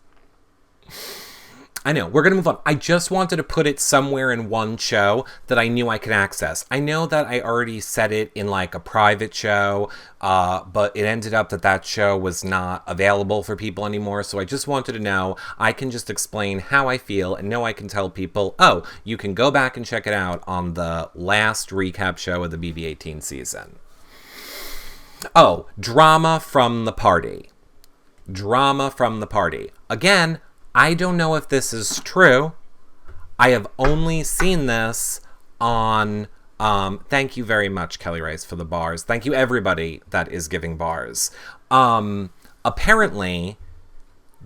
I know, we're going to move on. I just wanted to put it somewhere in one show that I knew I could access. I know that I already said it in like a private show, but it ended up that show was not available for people anymore. So I just wanted to know, I can just explain how I feel and know I can tell people, oh, you can go back and check it out on the last recap show of the BB18 season. Oh, drama from the party. Drama from the party. Again, I don't know if this is true. I have only seen this on, thank you very much, Kelly Rice, for the bars. Thank you, everybody that is giving bars. Apparently,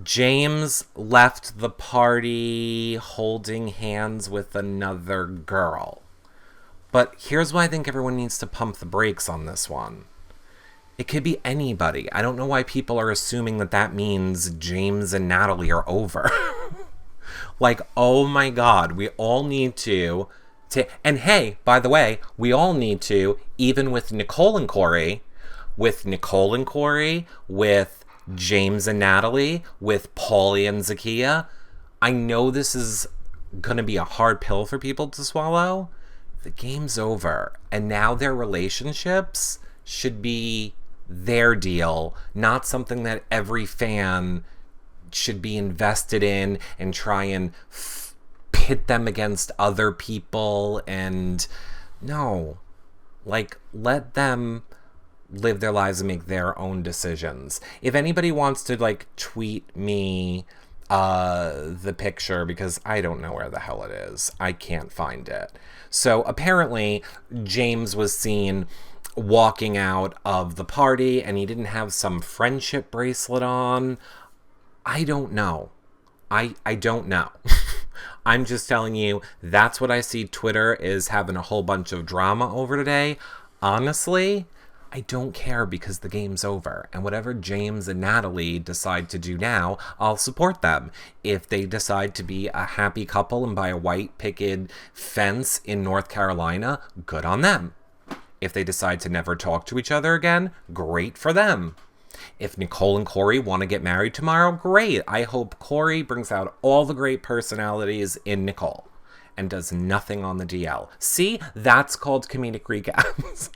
James left the party holding hands with another girl. But here's why I think everyone needs to pump the brakes on this one. It could be anybody. I don't know why people are assuming that means James and Natalie are over. Like, oh my God, we all need to, and hey, by the way, we all need to, even with Nicole and Corey, with James and Natalie, with Paulie and Zakiya. I know this is going to be a hard pill for people to swallow. The game's over. And now their relationships should be their deal, not something that every fan should be invested in and try and pit them against other people. And no, like, let them live their lives and make their own decisions. If anybody wants to like tweet me the picture, because I don't know where the hell it is, I can't find it. So apparently James was seen walking out of the party and he didn't have some friendship bracelet on. I don't know. I don't know. I'm just telling you, that's what I see Twitter is having a whole bunch of drama over today. Honestly, I don't care because the game's over. And whatever James and Natalie decide to do now, I'll support them. If they decide to be a happy couple and buy a white picket fence in North Carolina, good on them. If they decide to never talk to each other again, great for them. If Nicole and Corey want to get married tomorrow, great. I hope Corey brings out all the great personalities in Nicole and does nothing on the DL. See, that's called comedic recaps.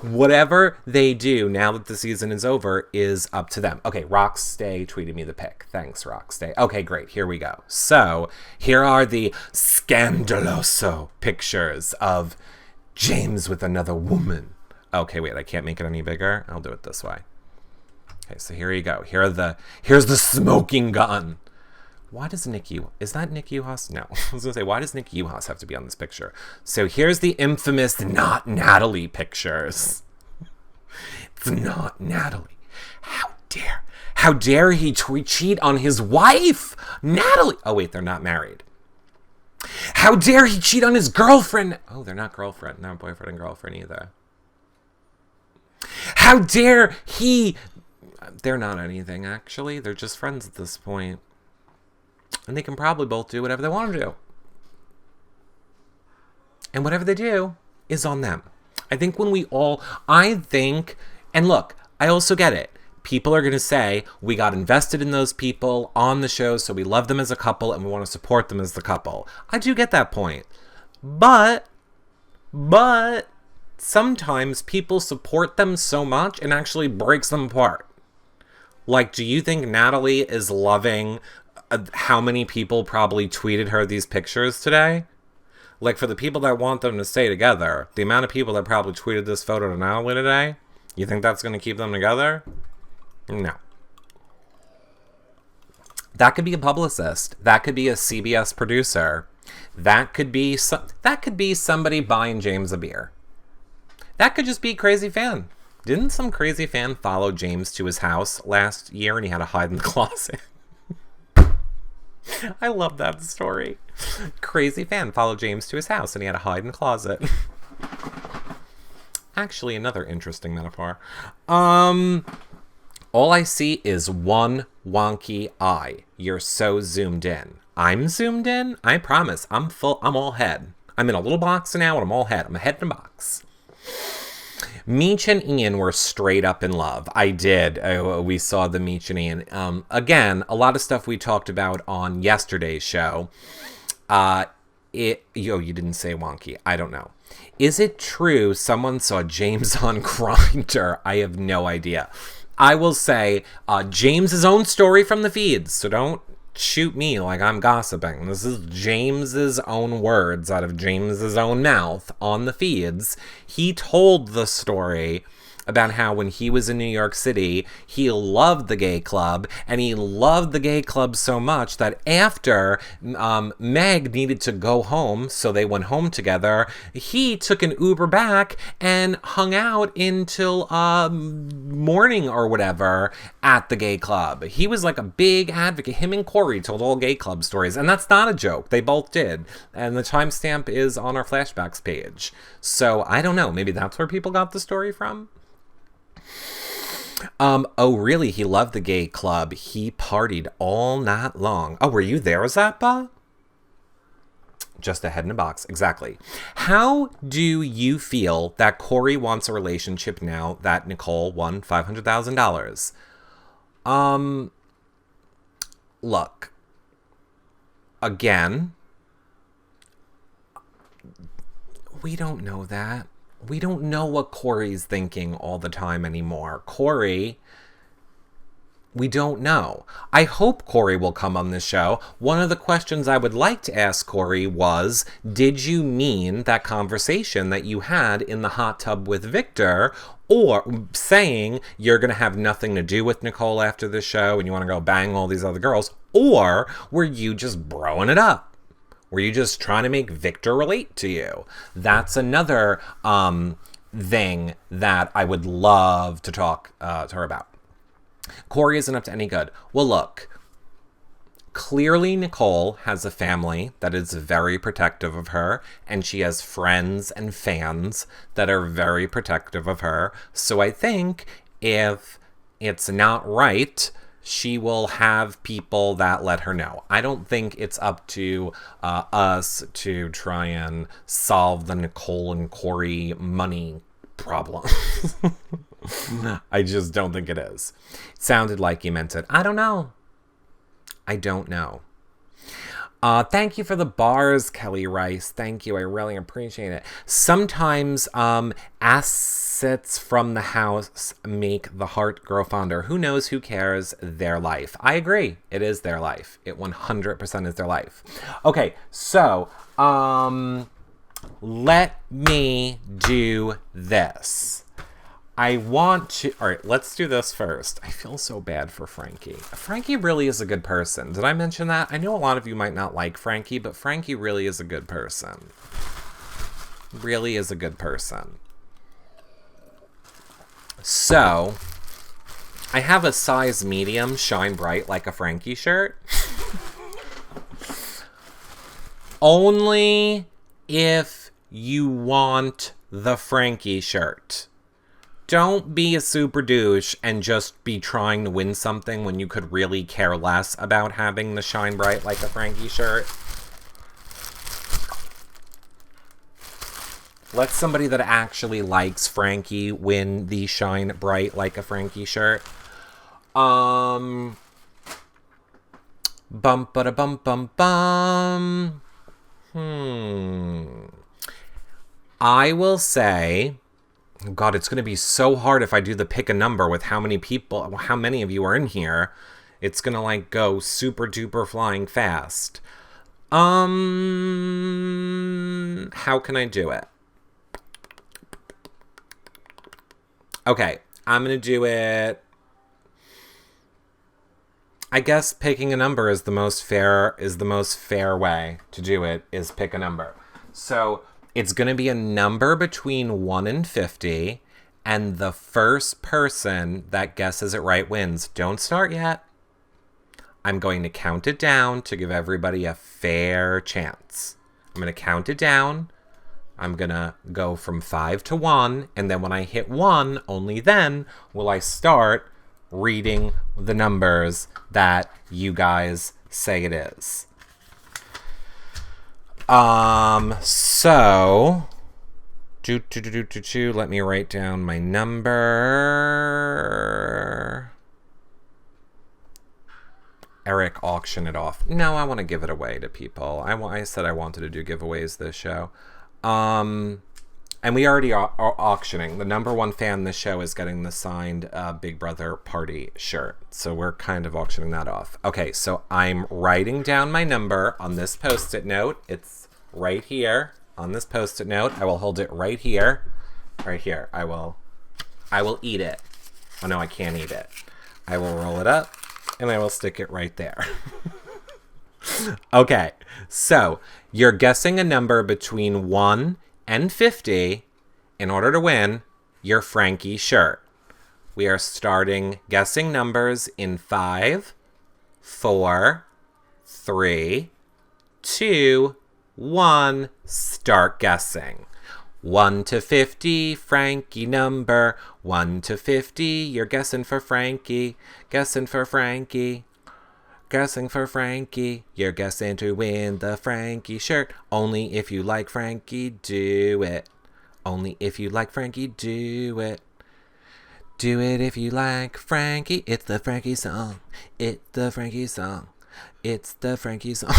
Whatever they do now that the season is over is up to them. Okay, Rockstay tweeted me the pic. Thanks, Rockstay. Okay, great. Here we go. So here are the scandaloso pictures of James with another woman. Okay, wait, I can't make it any bigger. I'll do it this way. Okay, so here you go. Here's the smoking gun. Why does is that Nick Uhas? No. I was gonna say, why does Nick Uhas have to be on this picture? So here's the infamous not Natalie pictures. It's not Natalie. How dare he cheat on his wife, Natalie? Oh wait, they're not married. How dare he cheat on his girlfriend? Oh, they're not girlfriend. Not boyfriend and girlfriend either. How dare he... They're not anything, actually. They're just friends at this point. And they can probably both do whatever they want to do. And whatever they do is on them. I think and look, I also get it. People are going to say, we got invested in those people on the show, so we love them as a couple and we want to support them as the couple. I do get that point. But sometimes people support them so much and actually breaks them apart. Like, do you think Natalie is loving how many people probably tweeted her these pictures today? Like, for the people that want them to stay together, the amount of people that probably tweeted this photo to Natalie today, You think that's going to keep them together? No. That could be a publicist. That could be a CBS producer. That could be somebody buying James a beer. That could just be a crazy fan. Didn't some crazy fan follow James to his house last year and he had to hide in the closet? I love that story. Crazy fan followed James to his house and he had to hide in the closet. Actually, another interesting metaphor. All I see is one wonky eye. You're so zoomed in. I'm zoomed in? I promise. I'm all head. I'm in a little box now and I'm all head. I'm a head in a box. Meech and Ian were straight up in love. I did. We saw the Meech and Ian. Again, a lot of stuff we talked about on yesterday's show. You didn't say wonky. I don't know. Is it true someone saw James on Grindr? I have no idea. I will say James's own story from the feeds, so don't shoot me like I'm gossiping. This is James's own words out of James's own mouth on the feeds. He told the story about how when he was in New York City, he loved the gay club, and he loved the gay club so much that after Meg needed to go home, so they went home together, he took an Uber back and hung out until morning or whatever at the gay club. He was like a big advocate. Him and Corey told all gay club stories, and that's not a joke. They both did, and the timestamp is on our flashbacks page. So I don't know. Maybe that's where people got the story from. Oh, really? He loved the gay club. He partied all night long. Oh, were you there, Zappa? Just a head in a box. Exactly. How do you feel that Corey wants a relationship now that Nicole won $500,000? Look. Again, we don't know that. We don't know what Corey's thinking all the time anymore. Corey, we don't know. I hope Corey will come on this show. One of the questions I would like to ask Corey was, did you mean that conversation that you had in the hot tub with Victor, or saying you're going to have nothing to do with Nicole after the show and you want to go bang all these other girls, or were you just broing it up? Were you just trying to make Victor relate to you? That's another thing that I would love to talk to her about. Corey isn't up to any good. Well, look. Clearly, Nicole has a family that is very protective of her, and she has friends and fans that are very protective of her. So I think if it's not right, she will have people that let her know. I don't think it's up to us to try and solve the Nicole and Corey money problem. I just don't think it is. It sounded like you meant it. I don't know. I don't know. Thank you for the bars, Kelly Rice. Thank you. I really appreciate it. Sometimes assets from the house make the heart grow fonder. Who knows? Who cares? Their life. I agree. It is their life. It 100% is their life. Okay, so let me do this. I want to... All right, let's do this first. I feel so bad for Frankie. Frankie really is a good person. Did I mention that? I know a lot of you might not like Frankie, but Frankie really is a good person. Really is a good person. So, I have a size medium Shine Bright Like a Frankie shirt. Only if you want the Frankie shirt. Don't be a super douche and just be trying to win something when you could really care less about having the Shine Bright Like a Frankie shirt. Let somebody that actually likes Frankie win the Shine Bright Like a Frankie shirt. Bum ba da bum bum bum. I will say... God, it's going to be so hard if I do the pick a number with how many people, how many of you are in here. It's going to like go super duper flying fast. How can I do it? Okay, I'm going to do it. I guess picking a number is the most fair way to do it, is pick a number. So it's going to be a number between 1 and 50, and the first person that guesses it right wins. Don't start yet. I'm going to count it down to give everybody a fair chance. I'm going to count it down. I'm going to go from 5 to 1, and then when I hit 1, only then will I start reading the numbers that you guys say it is. So let me write down my number. Eric, auction it off. No, I want to give it away to people. I said I wanted to do giveaways this show. And we already are auctioning. The number one fan this show is getting the signed Big Brother Party shirt. So we're kind of auctioning that off. Okay, so I'm writing down my number on this Post-it note. It's right here on this Post-it note. I will hold it right here. Right here. I will eat it. Oh no, I can't eat it. I will roll it up and I will stick it right there. Okay, so you're guessing a number between 1 and 50 in order to win your Frankie shirt. We are starting guessing numbers in 5, 4, 3, 2, 1. Start guessing. 1 to 50, Frankie number. 1 to 50, you're guessing for Frankie. Guessing for Frankie. Guessing for Frankie. You're guessing to win the Frankie shirt. Only if you like Frankie, do it. Only if you like Frankie, do it. Do it if you like Frankie. It's the Frankie song. It's the Frankie song. It's the Frankie song.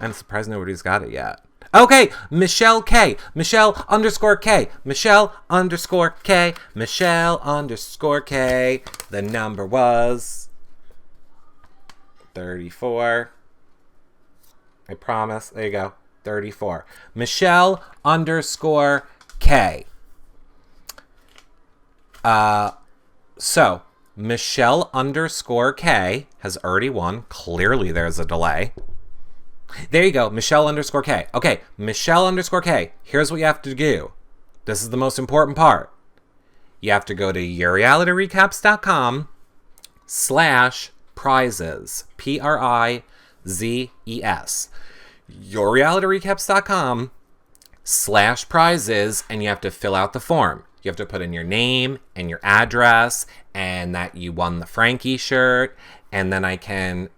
I'm surprised nobody's got it yet. Okay, Michelle K. Michelle _K. Michelle _K. Michelle _K. The number was 34. I promise. There you go. 34. Michelle _K. So Michelle _K has already won. Clearly there's a delay. There you go. Michelle _K. Okay, Michelle _K. Here's what you have to do. This is the most important part. You have to go to yourrealityrecaps.com/prizes. PRIZES. yourrealityrecaps.com/prizes, and you have to fill out the form. You have to put in your name and your address and that you won the Frankie shirt, and then I can,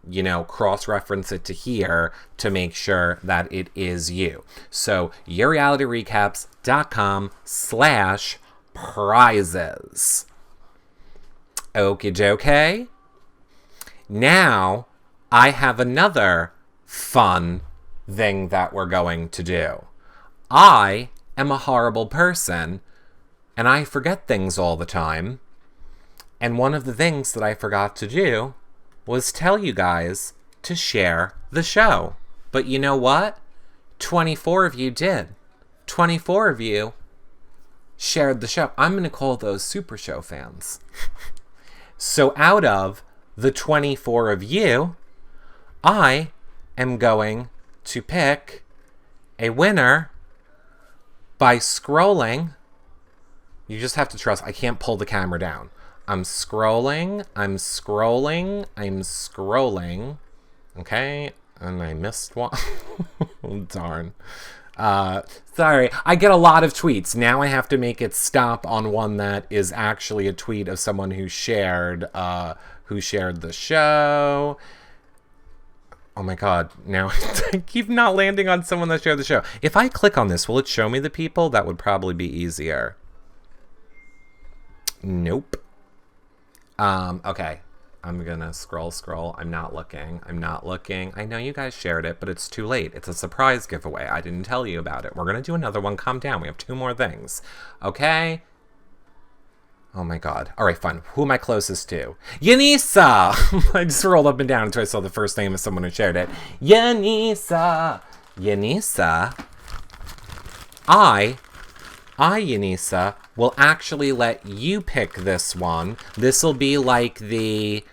cross-reference it to here to make sure that it is you. So yourrealityrecaps.com/prizes. Okie dokie. Now, I have another fun thing that we're going to do. I am a horrible person, and I forget things all the time. And one of the things that I forgot to do was tell you guys to share the show. But you know what? 24 of you did. 24 of you shared the show. I'm going to call those Super Show fans. So out of the 24 of you, I am going to pick a winner by scrolling. You just have to trust. I can't pull the camera down. I'm scrolling. Okay, and I missed one. Oh, darn. Sorry, I get a lot of tweets. Now I have to make it stop on one that is actually a tweet of someone who shared the show. Oh my god, now I keep not landing on someone that shared the show. If I click on this, will it show me the people? That would probably be easier. Nope. Okay. I'm gonna scroll. I'm not looking. I know you guys shared it, but it's too late. It's a surprise giveaway. I didn't tell you about it. We're gonna do another one. Calm down. We have 2 more things. Okay? Oh my god. Alright, fine. Who am I closest to? Yanisa! I just rolled up and down until I saw the first name of someone who shared it. Yanisa! Yanisa, we'll actually let you pick this one. This will be like the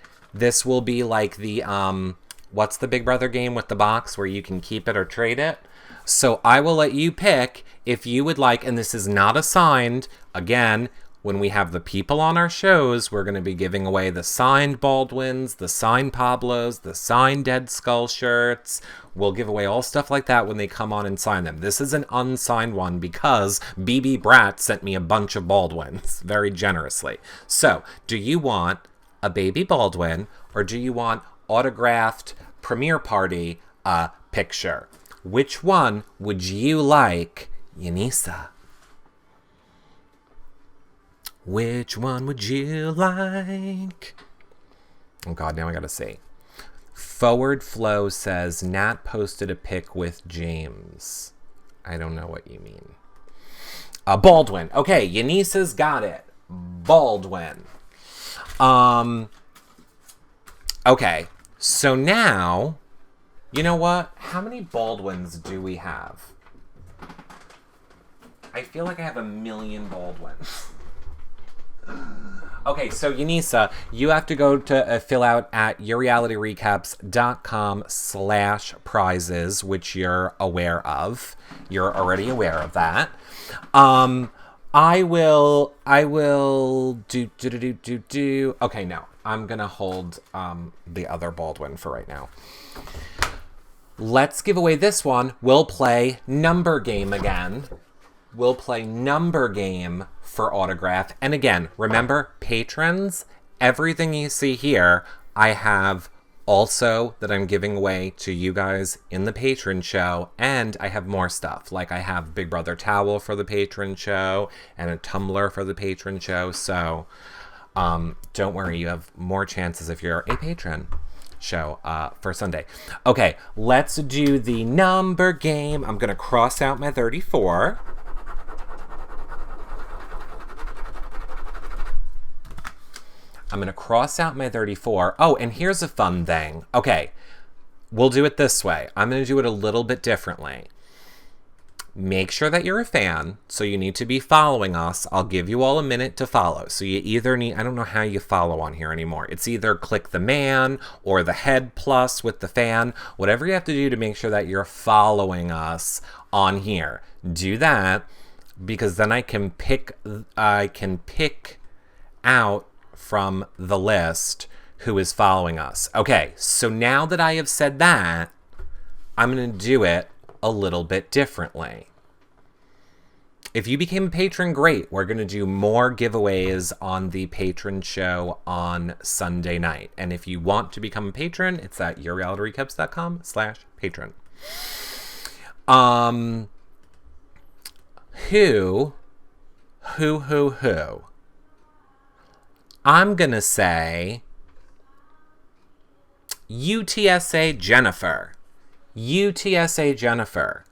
what's the Big Brother game with the box where you can keep it or trade it? So I will let you pick if you would like, and this is not assigned. Again, when we have the people on our shows, we're going to be giving away the signed Baldwins, the signed Pablos, the signed Dead Skull shirts. We'll give away all stuff like that when they come on and sign them. This is an unsigned one because BB Brat sent me a bunch of Baldwins very generously. So, do you want a baby Baldwin or do you want autographed premiere party picture? Which one would you like, Yanisa? Which one would you like? Oh God, now I gotta see. Forward Flow says, Nat posted a pic with James. I don't know what you mean. Baldwin. Okay, Yanisa's got it. Baldwin. Okay, so now, you know what? How many Baldwins do we have? I feel like I have 1 million Baldwins. Okay, so Yanisa, you have to go to fill out at yourrealityrecaps.com/prizes, which you're aware of. You're already aware of that. I will do. Okay, no, I'm gonna hold the other Baldwin for right now. Let's give away this one. We'll play number game again. We'll play number game for autograph. And again, remember, patrons, everything you see here, I have also that I'm giving away to you guys in the patron show. And I have more stuff. Like I have Big Brother towel for the patron show and a tumbler for the patron show. So don't worry, you have more chances if you're a patron show for Sunday. Okay, let's do the number game. I'm going to cross out my 34. I'm going to cross out my 34. Oh, and here's a fun thing. Okay, we'll do it this way. I'm going to do it a little bit differently. Make sure that you're a fan, so you need to be following us. I'll give you all a minute to follow. So you either need, I don't know how you follow on here anymore. It's either click the man or the head plus with the fan. Whatever you have to do to make sure that you're following us on here. Do that, because then I can pick out from the list who is following us. Okay, so now that I have said that, I'm going to do it a little bit differently. If you became a patron, great. We're going to do more giveaways on the patron show on Sunday night. And if you want to become a patron, it's at yourrealityrecaps.com/patron. Who? I'm going to say UTSA Jennifer. UTSA Jennifer.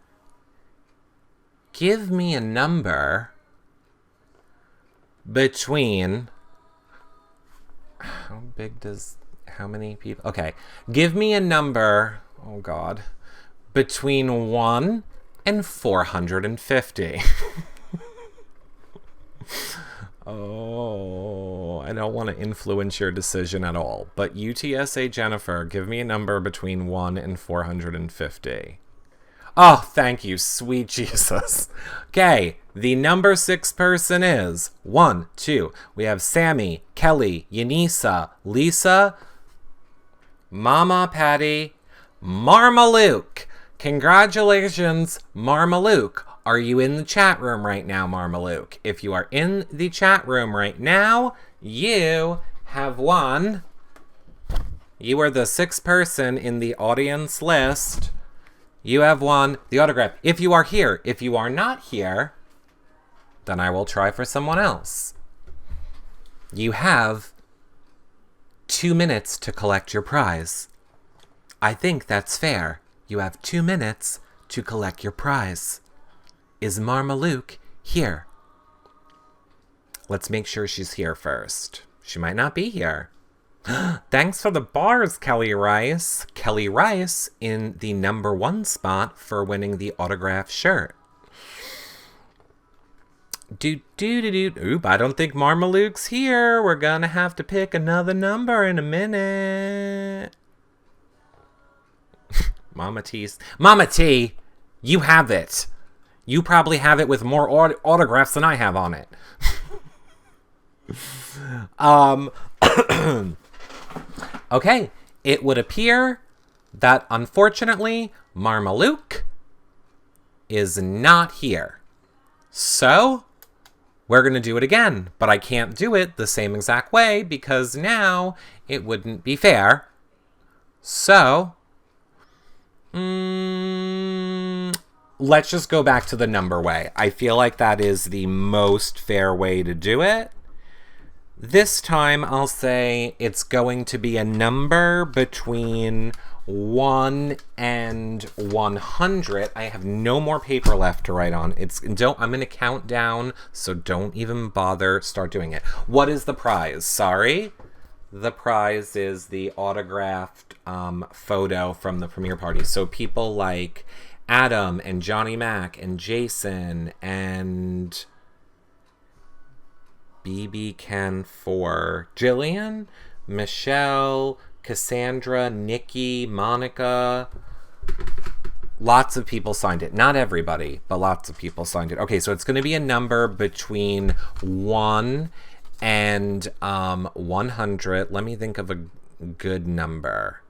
Give me a number between... How many people? Okay. Give me a number, oh God, between 1 and 450. Oh, I don't want to influence your decision at all. But UTSA Jennifer, give me a number between 1 and 450. Oh, thank you, sweet Jesus. Okay, the number 6 person is 1, 2. We have Sammy, Kelly, Yanisa, Lisa, Mama Patty, Marmaluke. Congratulations, Marmaluke. Are you in the chat room right now, Marmaluke? If you are in the chat room right now, you have won. You are the 6th person in the audience list. You have won the autograph. If you are here, if you are not here, then I will try for someone else. You have 2 minutes to collect your prize. I think that's fair. You have 2 minutes to collect your prize. Is Marmaluke here? Let's make sure she's here first. She might not be here. Thanks for the bars, Kelly Rice. Kelly Rice in the number 1 spot for winning the autograph shirt. Oop, I don't think Marmaluke's here. We're gonna have to pick another number in a minute. Mama T, you have it. You probably have it with more autographs than I have on it. Okay, it would appear that unfortunately Marmaluke is not here. So we're going to do it again, but I can't do it the same exact way because now it wouldn't be fair. So, let's just go back to the number way. I feel like that is the most fair way to do it. This time I'll say it's going to be a number between 1 and 100. I have no more paper left to write on. I'm going to count down, so don't even bother start doing it. What is the prize? Sorry. The prize is the autographed photo from the premiere party. So people like Adam and Johnny Mac and Jason and BB Ken for Jillian, Michelle, Cassandra, Nikki, Monica. Lots of people signed it. Not everybody, but lots of people signed it. Okay, so it's going to be a number between 1 and 100. Let me think of a good number.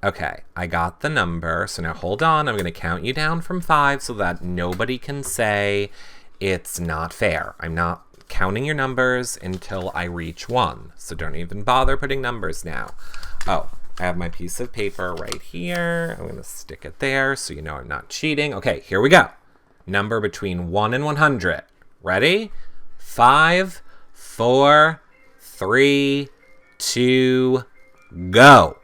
Okay, I got the number. So now hold on. I'm going to count you down from 5 so that nobody can say it's not fair. I'm not counting your numbers until I reach 1. So don't even bother putting numbers now. Oh, I have my piece of paper right here. I'm going to stick it there so you know I'm not cheating. Okay, here we go. Number between 1 and 100. Ready? 5, 4, 3, 2, go.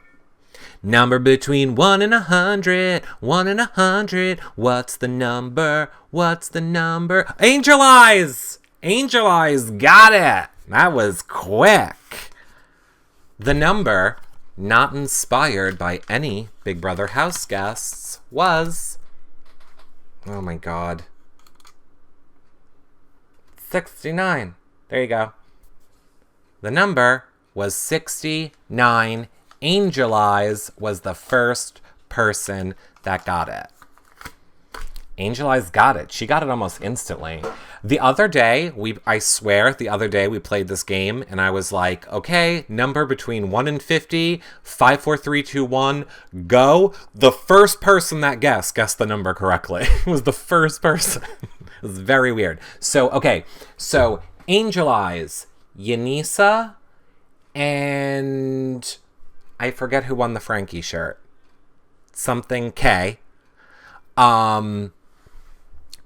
Number between 1 and 100, 1 and 100. What's the number? What's the number? Angel Eyes! Angel Eyes got it! That was quick. The number, not inspired by any Big Brother house guests, was... Oh my god. 69. There you go. The number was 69. Angel Eyes was the first person that got it. Angel Eyes got it. She got it almost instantly. The other day, I swear, the other day we played this game and I was like, okay, number between 1 and 50, 5, 4, 3, 2, 1, go. The first person that guessed the number correctly. It was the first person. It was very weird. So, okay, so Angel Eyes, Yanisa, and I forget who won the Frankie shirt. Something K.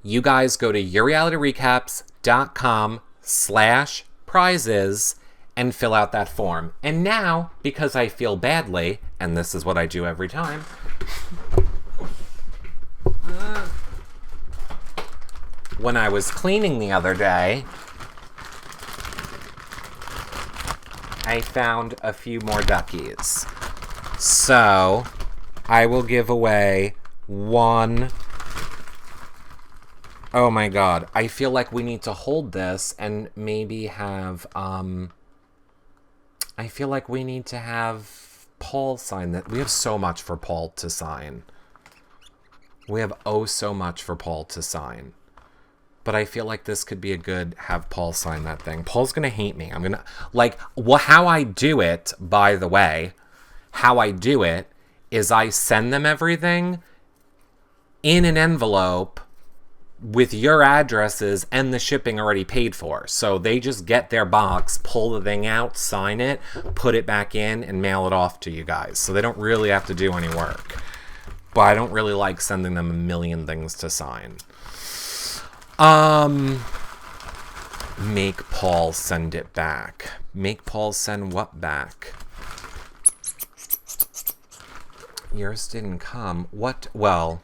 You guys go to yourrealityrecaps.com/prizes and fill out that form. And now, because I feel badly, and this is what I do every time, when I was cleaning the other day, I found a few more duckies. So, I will give away one. Oh my god. I feel like we need to hold this and maybe have, I feel like we need to have Paul sign that. We have so much for Paul to sign. We have so much for Paul to sign. But I feel like this could be a good have Paul sign that thing. Paul's gonna hate me. I'm gonna, like, how I do it, by the way, how I do it is I send them everything in an envelope with your addresses and the shipping already paid for. So they just get their box, pull the thing out, sign it, put it back in, and mail it off to you guys. So they don't really have to do any work. But I don't really like sending them a million things to sign. Make Paul send it back. Make Paul send what back? Yours didn't come. What? Well...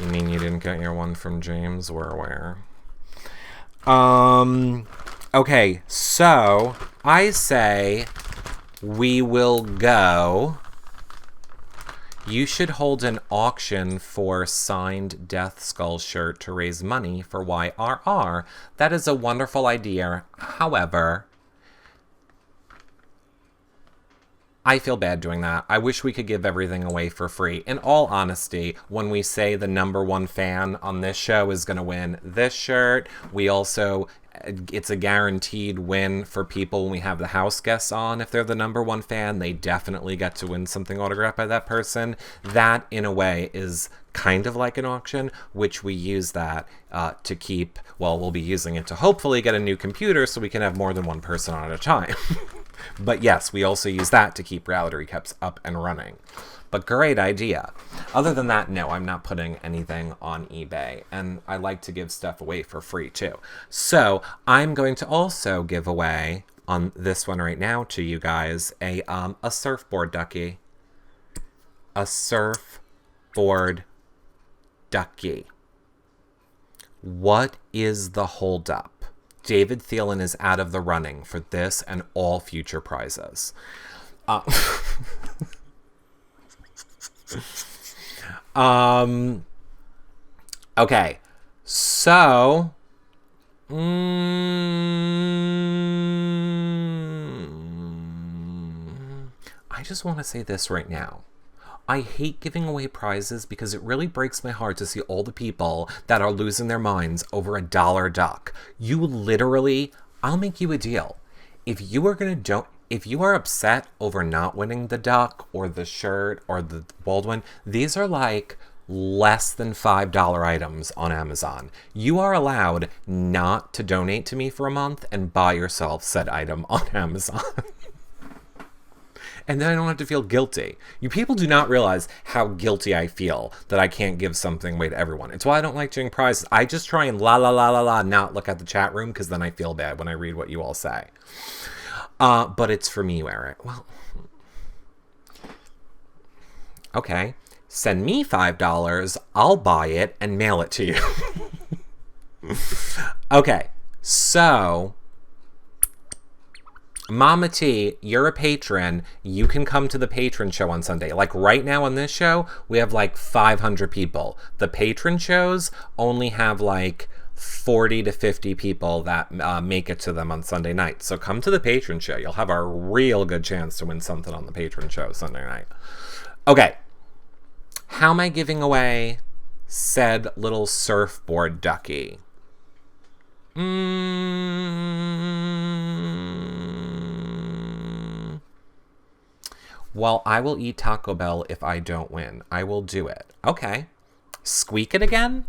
You mean you didn't get your one from James? We're aware. Okay, so I say we will go You should hold an auction for signed Death Skull shirt to raise money for YRR. That is a wonderful idea. However, I feel bad doing that. I wish we could give everything away for free. In all honesty, when we say the #1 fan on this show is going to win this shirt, we also, it's a guaranteed win for people when we have the house guests on. If they're the #1 fan, they definitely get to win something autographed by that person. That, in a way, is kind of like an auction, which we use that to keep, well, we'll be using it to hopefully get a new computer so we can have more than one person on at a time. But yes, we also use that to keep Reality Recaps up and running. But great idea. Other than that, no, I'm not putting anything on eBay. And I like to give stuff away for free, too. So I'm going to also give away, on this one right now to you guys, a surfboard ducky. A surfboard ducky. What is the holdup? David Thielen is out of the running for this and all future prizes. Okay, so I just want to say this right now. I hate giving away prizes because it really breaks my heart to see all the people that are losing their minds over $1 duck. You literally, I'll make you a deal. If you are if you are upset over not winning the duck or the shirt or the Baldwin, these are like less than $5 items on Amazon. You are allowed not to donate to me for a month and buy yourself said item on Amazon. And then I don't have to feel guilty. You people do not realize how guilty I feel that I can't give something away to everyone. It's why I don't like doing prizes. I just try and not look at the chat room because then I feel bad when I read what you all say. But it's from you, Eric. Well, okay. Send me $5. I'll buy it and mail it to you. Okay. So Mama T, you're a patron. You can come to the patron show on Sunday. Like right now on this show, we have like 500 people. The patron shows only have like 40 to 50 people that make it to them on Sunday night. So come to the patron show. You'll have a real good chance to win something on the patron show Sunday night. Okay. How am I giving away said little surfboard ducky? Well, I will eat Taco Bell if I don't win. I will do it. Okay. Squeak it again?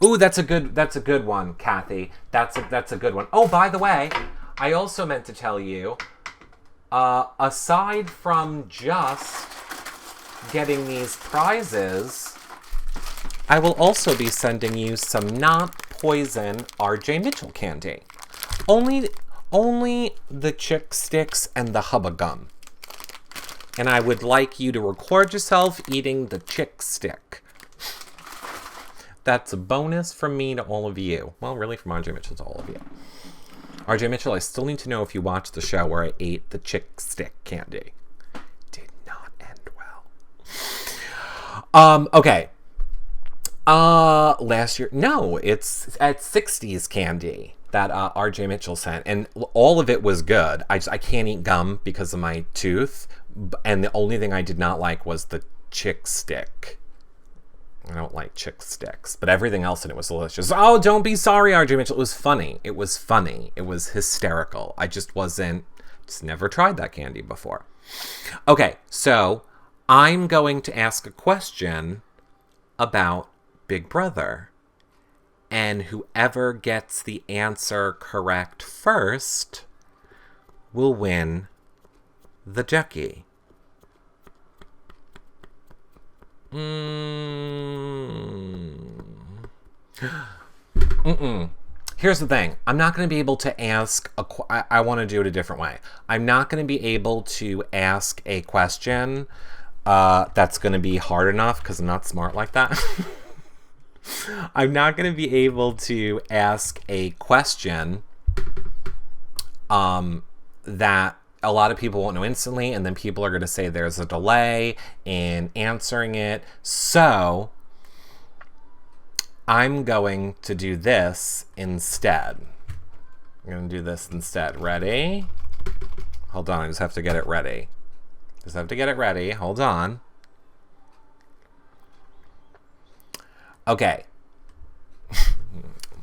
Ooh, that's a good one, Kathy. That's a good one. Oh, by the way, I also meant to tell you, aside from just getting these prizes, I will also be sending you some not poison RJ Mitchell candy. Only the Chick Sticks and the Hubba Gum. And I would like you to record yourself eating the Chick Stick. That's a bonus from me to all of you. Well, really from RJ Mitchell to all of you. RJ Mitchell, I still need to know if you watched the show where I ate the Chick Stick candy. Did not end well. Okay. Last year, no, it's at 60s candy that RJ Mitchell sent, and all of it was good. I can't eat gum because of my tooth, and the only thing I did not like was the Chick Stick. I don't like Chick Sticks, but everything else in it was delicious. Oh, don't be sorry, RJ Mitchell. It was funny. It was funny. It was hysterical. I just never tried that candy before. Okay, so I'm going to ask a question about Big Brother. And whoever gets the answer correct first will win the ducky. Here's the thing. I'm not going to be able to ask I want to do it a different way. I'm not going to be able to ask a question that's going to be hard enough because I'm not smart like that. I'm not going to be able to ask a question that a lot of people won't know instantly, and then people are going to say there's a delay in answering it. So I'm going to do this instead. I'm going to do this instead. Ready? Hold on, I just have to get it ready. Hold on. Okay.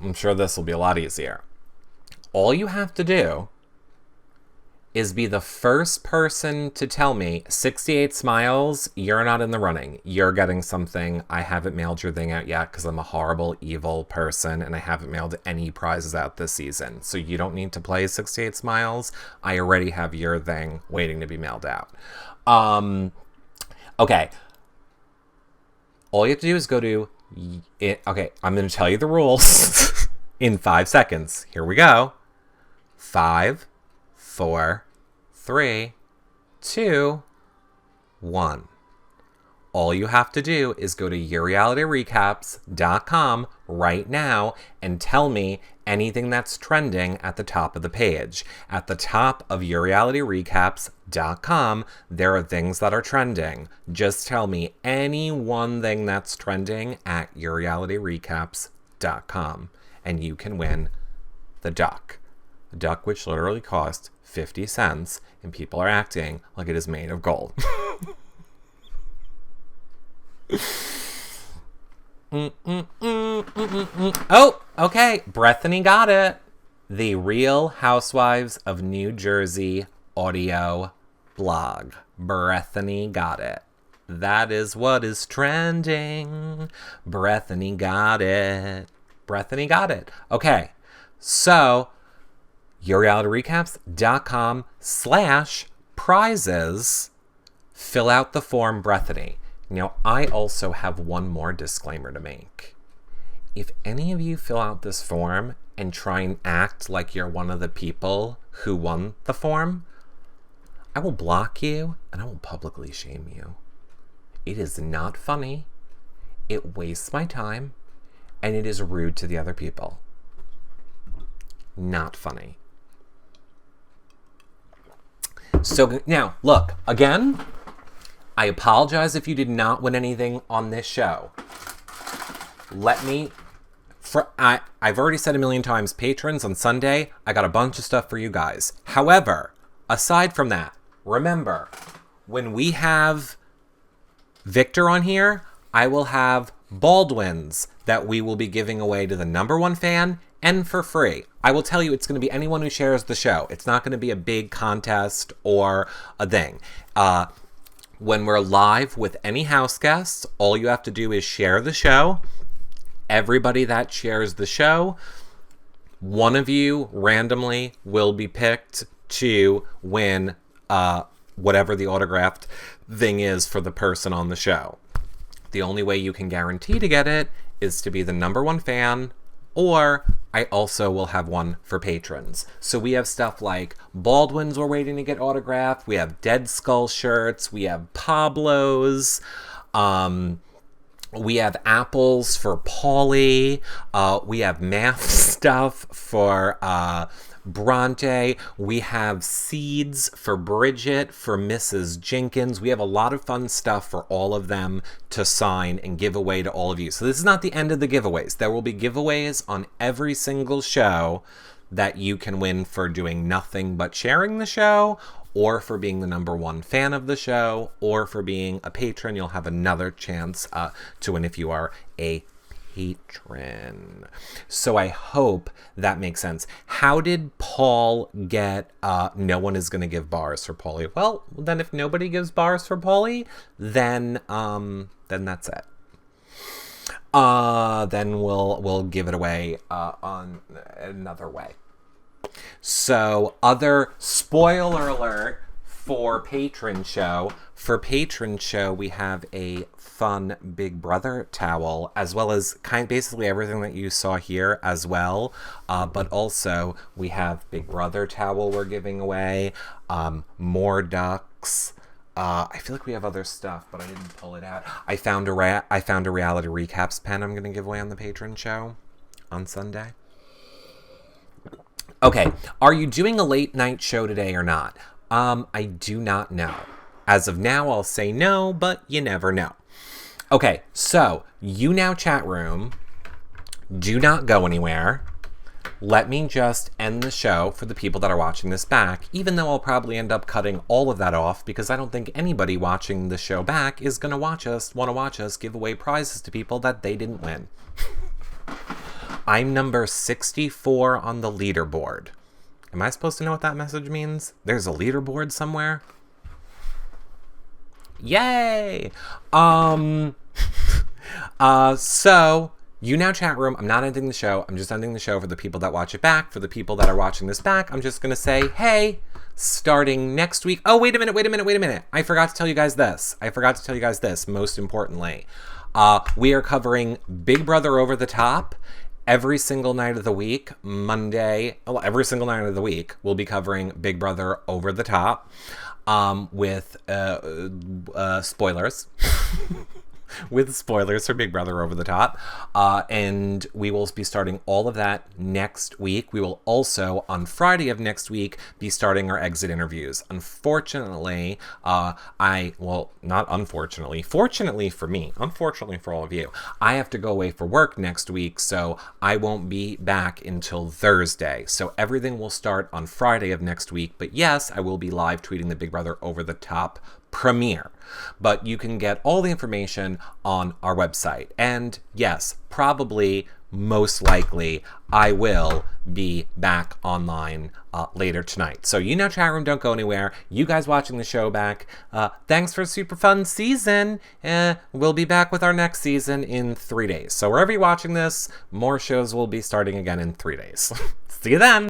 I'm sure this will be a lot easier. All you have to do is be the first person to tell me 68 Smiles, you're not in the running. You're getting something. I haven't mailed your thing out yet because I'm a horrible, evil person and I haven't mailed any prizes out this season. So you don't need to play 68 Smiles. I already have your thing waiting to be mailed out. Okay. All you have to do is go to... Okay, I'm going to tell you the rules in 5 seconds. Here we go. 5, 4, 3, 2, 1. All you have to do is go to yourrealityrecaps.com right now and tell me anything that's trending at the top of the page. At the top of yourrealityrecaps.com, there are things that are trending. Just tell me any one thing that's trending at yourrealityrecaps.com, and you can win the duck. A duck which literally cost 50 cents, and people are acting like it is made of gold. Oh, okay. Brethany got it. The Real Housewives of New Jersey audio blog. Brethany got it. That is what is trending. Brethany got it. Okay. So, yourrealityrecaps.com/prizes. Fill out the form, Brethany. Now, I also have one more disclaimer to make. If any of you fill out this form and try and act like you're one of the people who won the form, I will block you and I will publicly shame you. It is not funny, it wastes my time, and it is rude to the other people. Not funny. So now, look, again, I apologize if you did not win anything on this show. I've already said a million times, patrons, on Sunday, I got a bunch of stuff for you guys. However, aside from that, remember, when we have Victor on here, I will have Baldwins that we will be giving away to the #1 fan and for free. I will tell you, it's going to be anyone who shares the show. It's not going to be a big contest or a thing. When we're live with any house guests, all you have to do is share the show. Everybody that shares the show, one of you randomly will be picked to win whatever the autographed thing is for the person on the show. The only way you can guarantee to get it is to be the #1 fan, or I also will have one for patrons. So we have stuff like Baldwin's we're waiting to get autographed. We have Dead Skull shirts. We have Pablo's. We have apples for Paulie. We have math stuff for Bronte. We have seeds for Bridget, for Mrs. Jenkins. We have a lot of fun stuff for all of them to sign and give away to all of you. So this is not the end of the giveaways. There will be giveaways on every single show that you can win for doing nothing but sharing the show, or for being the #1 fan of the show, or for being a patron. You'll have another chance to win if you are a patron. So I hope that makes sense. How did Paul get no one is going to give bars for Paulie? Well, then if nobody gives bars for Paulie, then that's it. Then we'll give it away on another way. So, other spoiler alert for Patron Show. For Patron Show, we have a fun Big Brother towel, as well as basically everything that you saw here as well. But also, we have Big Brother towel we're giving away, more ducks. I feel like we have other stuff, but I didn't pull it out. I found a Reality Recaps pen I'm going to give away on the Patron Show on Sunday. Okay, are you doing a late night show today or not? I do not know. As of now, I'll say no, but you never know. Okay, so YouNow chat room, do not go anywhere. Let me just end the show for the people that are watching this back, even though I'll probably end up cutting all of that off because I don't think anybody watching the show back is going to want to watch us give away prizes to people that they didn't win. I'm number 64 on the leaderboard. Am I supposed to know what that message means? There's a leaderboard somewhere? Yay! So, YouNow chat room, I'm not ending the show. I'm just ending the show for the people that watch it back. For the people that are watching this back, I'm just going to say, hey, starting next week. Oh, wait a minute. I forgot to tell you guys this. Most importantly. We are covering Big Brother Over the Top every single night of the week. Every single night of the week, we'll be covering Big Brother Over the Top with spoilers. With spoilers for Big Brother Over the Top. And we will be starting all of that next week. We will also, on Friday of next week, be starting our exit interviews. Unfortunately, not unfortunately, fortunately for me, unfortunately for all of you, I have to go away for work next week, so I won't be back until Thursday. So everything will start on Friday of next week. But yes, I will be live tweeting the Big Brother Over the Top premiere, but you can get all the information on our website. And yes, probably, most likely, I will be back online later tonight. So YouNow chat room, don't go anywhere. You guys watching the show back, thanks for a super fun season. We'll be back with our next season in 3 days. So wherever you're watching this, more shows will be starting again in 3 days. See you then.